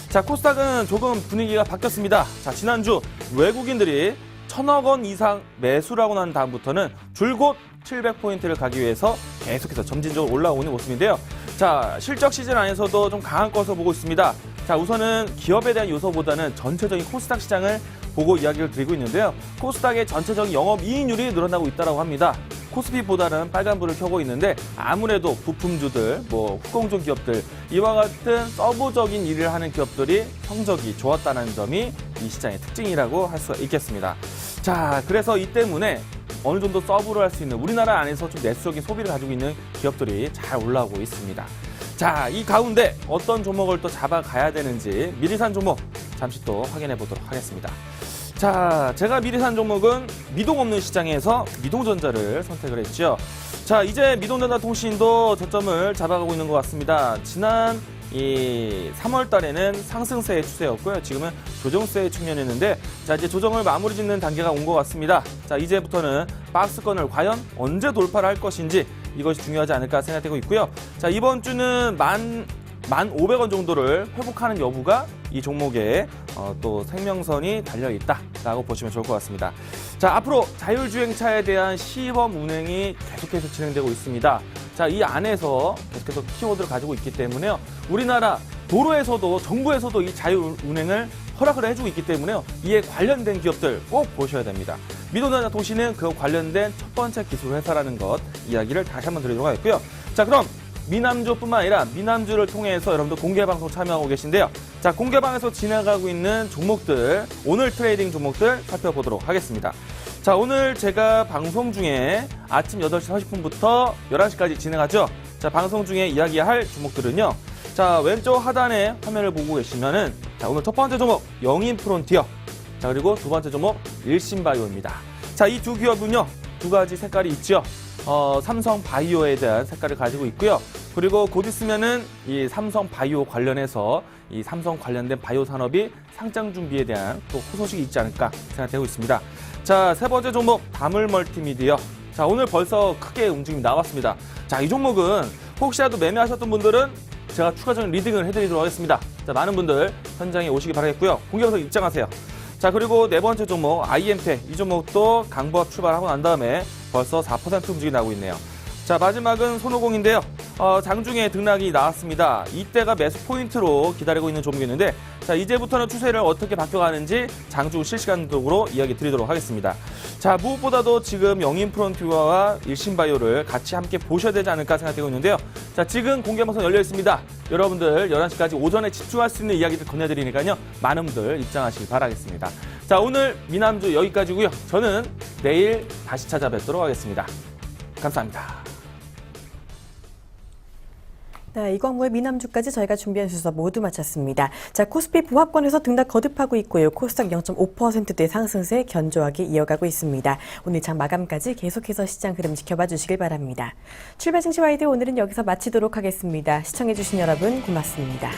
자, 코스닥은 조금 분위기가 바뀌었습니다. 자, 지난주 외국인들이 1,000억 원 이상 매수라고 난 다음부터는 줄곧 700포인트를 가기 위해서 계속해서 점진적으로 올라오는 모습인데요. 자, 실적 시즌 안에서도 좀 강한 것으로 보고 있습니다. 자, 우선은 기업에 대한 요소보다는 전체적인 코스닥 시장을 보고 이야기를 드리고 있는데요. 코스닥의 전체적인 영업이익률이 늘어나고 있다고 합니다. 코스피보다는 빨간불을 켜고 있는데 아무래도 부품주들, 후공정 기업들, 이와 같은 서브적인 일을 하는 기업들이 성적이 좋았다는 점이 이 시장의 특징이라고 할 수 있겠습니다. 자, 그래서 이 때문에 어느 정도 서브를 할 수 있는 우리나라 안에서 좀 내수적인 소비를 가지고 있는 기업들이 잘 올라오고 있습니다. 자, 이 가운데 어떤 종목을 또 잡아가야 되는지 미리 산 종목 잠시 또 확인해 보도록 하겠습니다. 자, 제가 미리 산 종목은 미동 없는 시장에서 미동전자를 선택을 했죠. 자, 이제 미동전자 통신도 저점을 잡아가고 있는 것 같습니다. 지난 이 3월 달에는 상승세의 추세였고요. 지금은 조정세에 측면했는데, 자, 이제 조정을 마무리 짓는 단계가 온 것 같습니다. 자, 이제부터는 박스권을 과연 언제 돌파를 할 것인지 이것이 중요하지 않을까 생각되고 있고요. 자, 이번 주는 1,500원 정도를 회복하는 여부가 이 종목에 또 생명선이 달려있다라고 보시면 좋을 것 같습니다. 자, 앞으로 자율주행차에 대한 시범 운행이 계속해서 진행되고 있습니다. 자, 이 안에서 계속해서 키워드를 가지고 있기 때문에요. 우리나라 도로에서도 정부에서도 이 자율운행을 허락을 해주고 있기 때문에요. 이에 관련된 기업들 꼭 보셔야 됩니다. 미동전자 통신은 그 관련된 첫 번째 기술 회사라는 것 이야기를 다시 한번 드리도록 하겠고요. 자, 그럼 미남주뿐만 아니라 미남주를 통해서 여러분들 공개방송 참여하고 계신데요. 자, 공개방에서 진행하고 있는 종목들, 오늘 트레이딩 종목들 살펴보도록 하겠습니다. 자, 오늘 제가 방송 중에 아침 8시 40분부터 11시까지 진행하죠. 자, 방송 중에 이야기할 종목들은요. 자, 왼쪽 하단에 화면을 보고 계시면은, 자, 오늘 첫 번째 종목 영인프론티어, 자, 그리고 두 번째 종목 일신바이오입니다. 자, 이 두 기업은요, 두 가지 색깔이 있죠. 삼성바이오에 대한 색깔을 가지고 있고요. 그리고 곧 있으면은 이 삼성바이오 관련해서 이 삼성 관련된 바이오 산업이 상장 준비에 대한 또 후소식이 있지 않을까 생각되고 있습니다. 자, 세 번째 종목 다물멀티미디어. 자, 오늘 벌써 크게 움직임이 나왔습니다. 자, 이 종목은 혹시라도 매매하셨던 분들은 제가 추가적인 리딩을 해드리도록 하겠습니다. 자, 많은 분들 현장에 오시기 바라겠고요. 공개방송 입장하세요. 자, 그리고 네 번째 종목 IM텍, 이 종목도 강보합 출발하고 난 다음에 벌써 4% 움직임이 나고 있네요. 자, 마지막은 손오공인데요. 장중에 등락이 나왔습니다. 이때가 매수 포인트로 기다리고 있는 종목이었는데, 자, 이제부터는 추세를 어떻게 바뀌어가는지 장중 실시간적으로 이야기 드리도록 하겠습니다. 자, 무엇보다도 지금 영인프론티어와 일신바이오를 같이 함께 보셔야 되지 않을까 생각되고 있는데요. 자, 지금 공개방송 열려 있습니다. 여러분들 11시까지 오전에 집중할 수 있는 이야기들 건네드리니까요. 많은 분들 입장하시길 바라겠습니다. 자, 오늘 미남주 여기까지고요. 저는 내일 다시 찾아뵙도록 하겠습니다. 감사합니다. 네, 이광무의 미남주까지 저희가 준비한 순서 모두 마쳤습니다. 자, 코스피 보합권에서 등락 거듭하고 있고요. 코스닥 0.5%대 상승세 견조하게 이어가고 있습니다. 오늘 장 마감까지 계속해서 시장 흐름 지켜봐 주시길 바랍니다. 출발 증시 와이드 오늘은 여기서 마치도록 하겠습니다. 시청해주신 여러분 고맙습니다.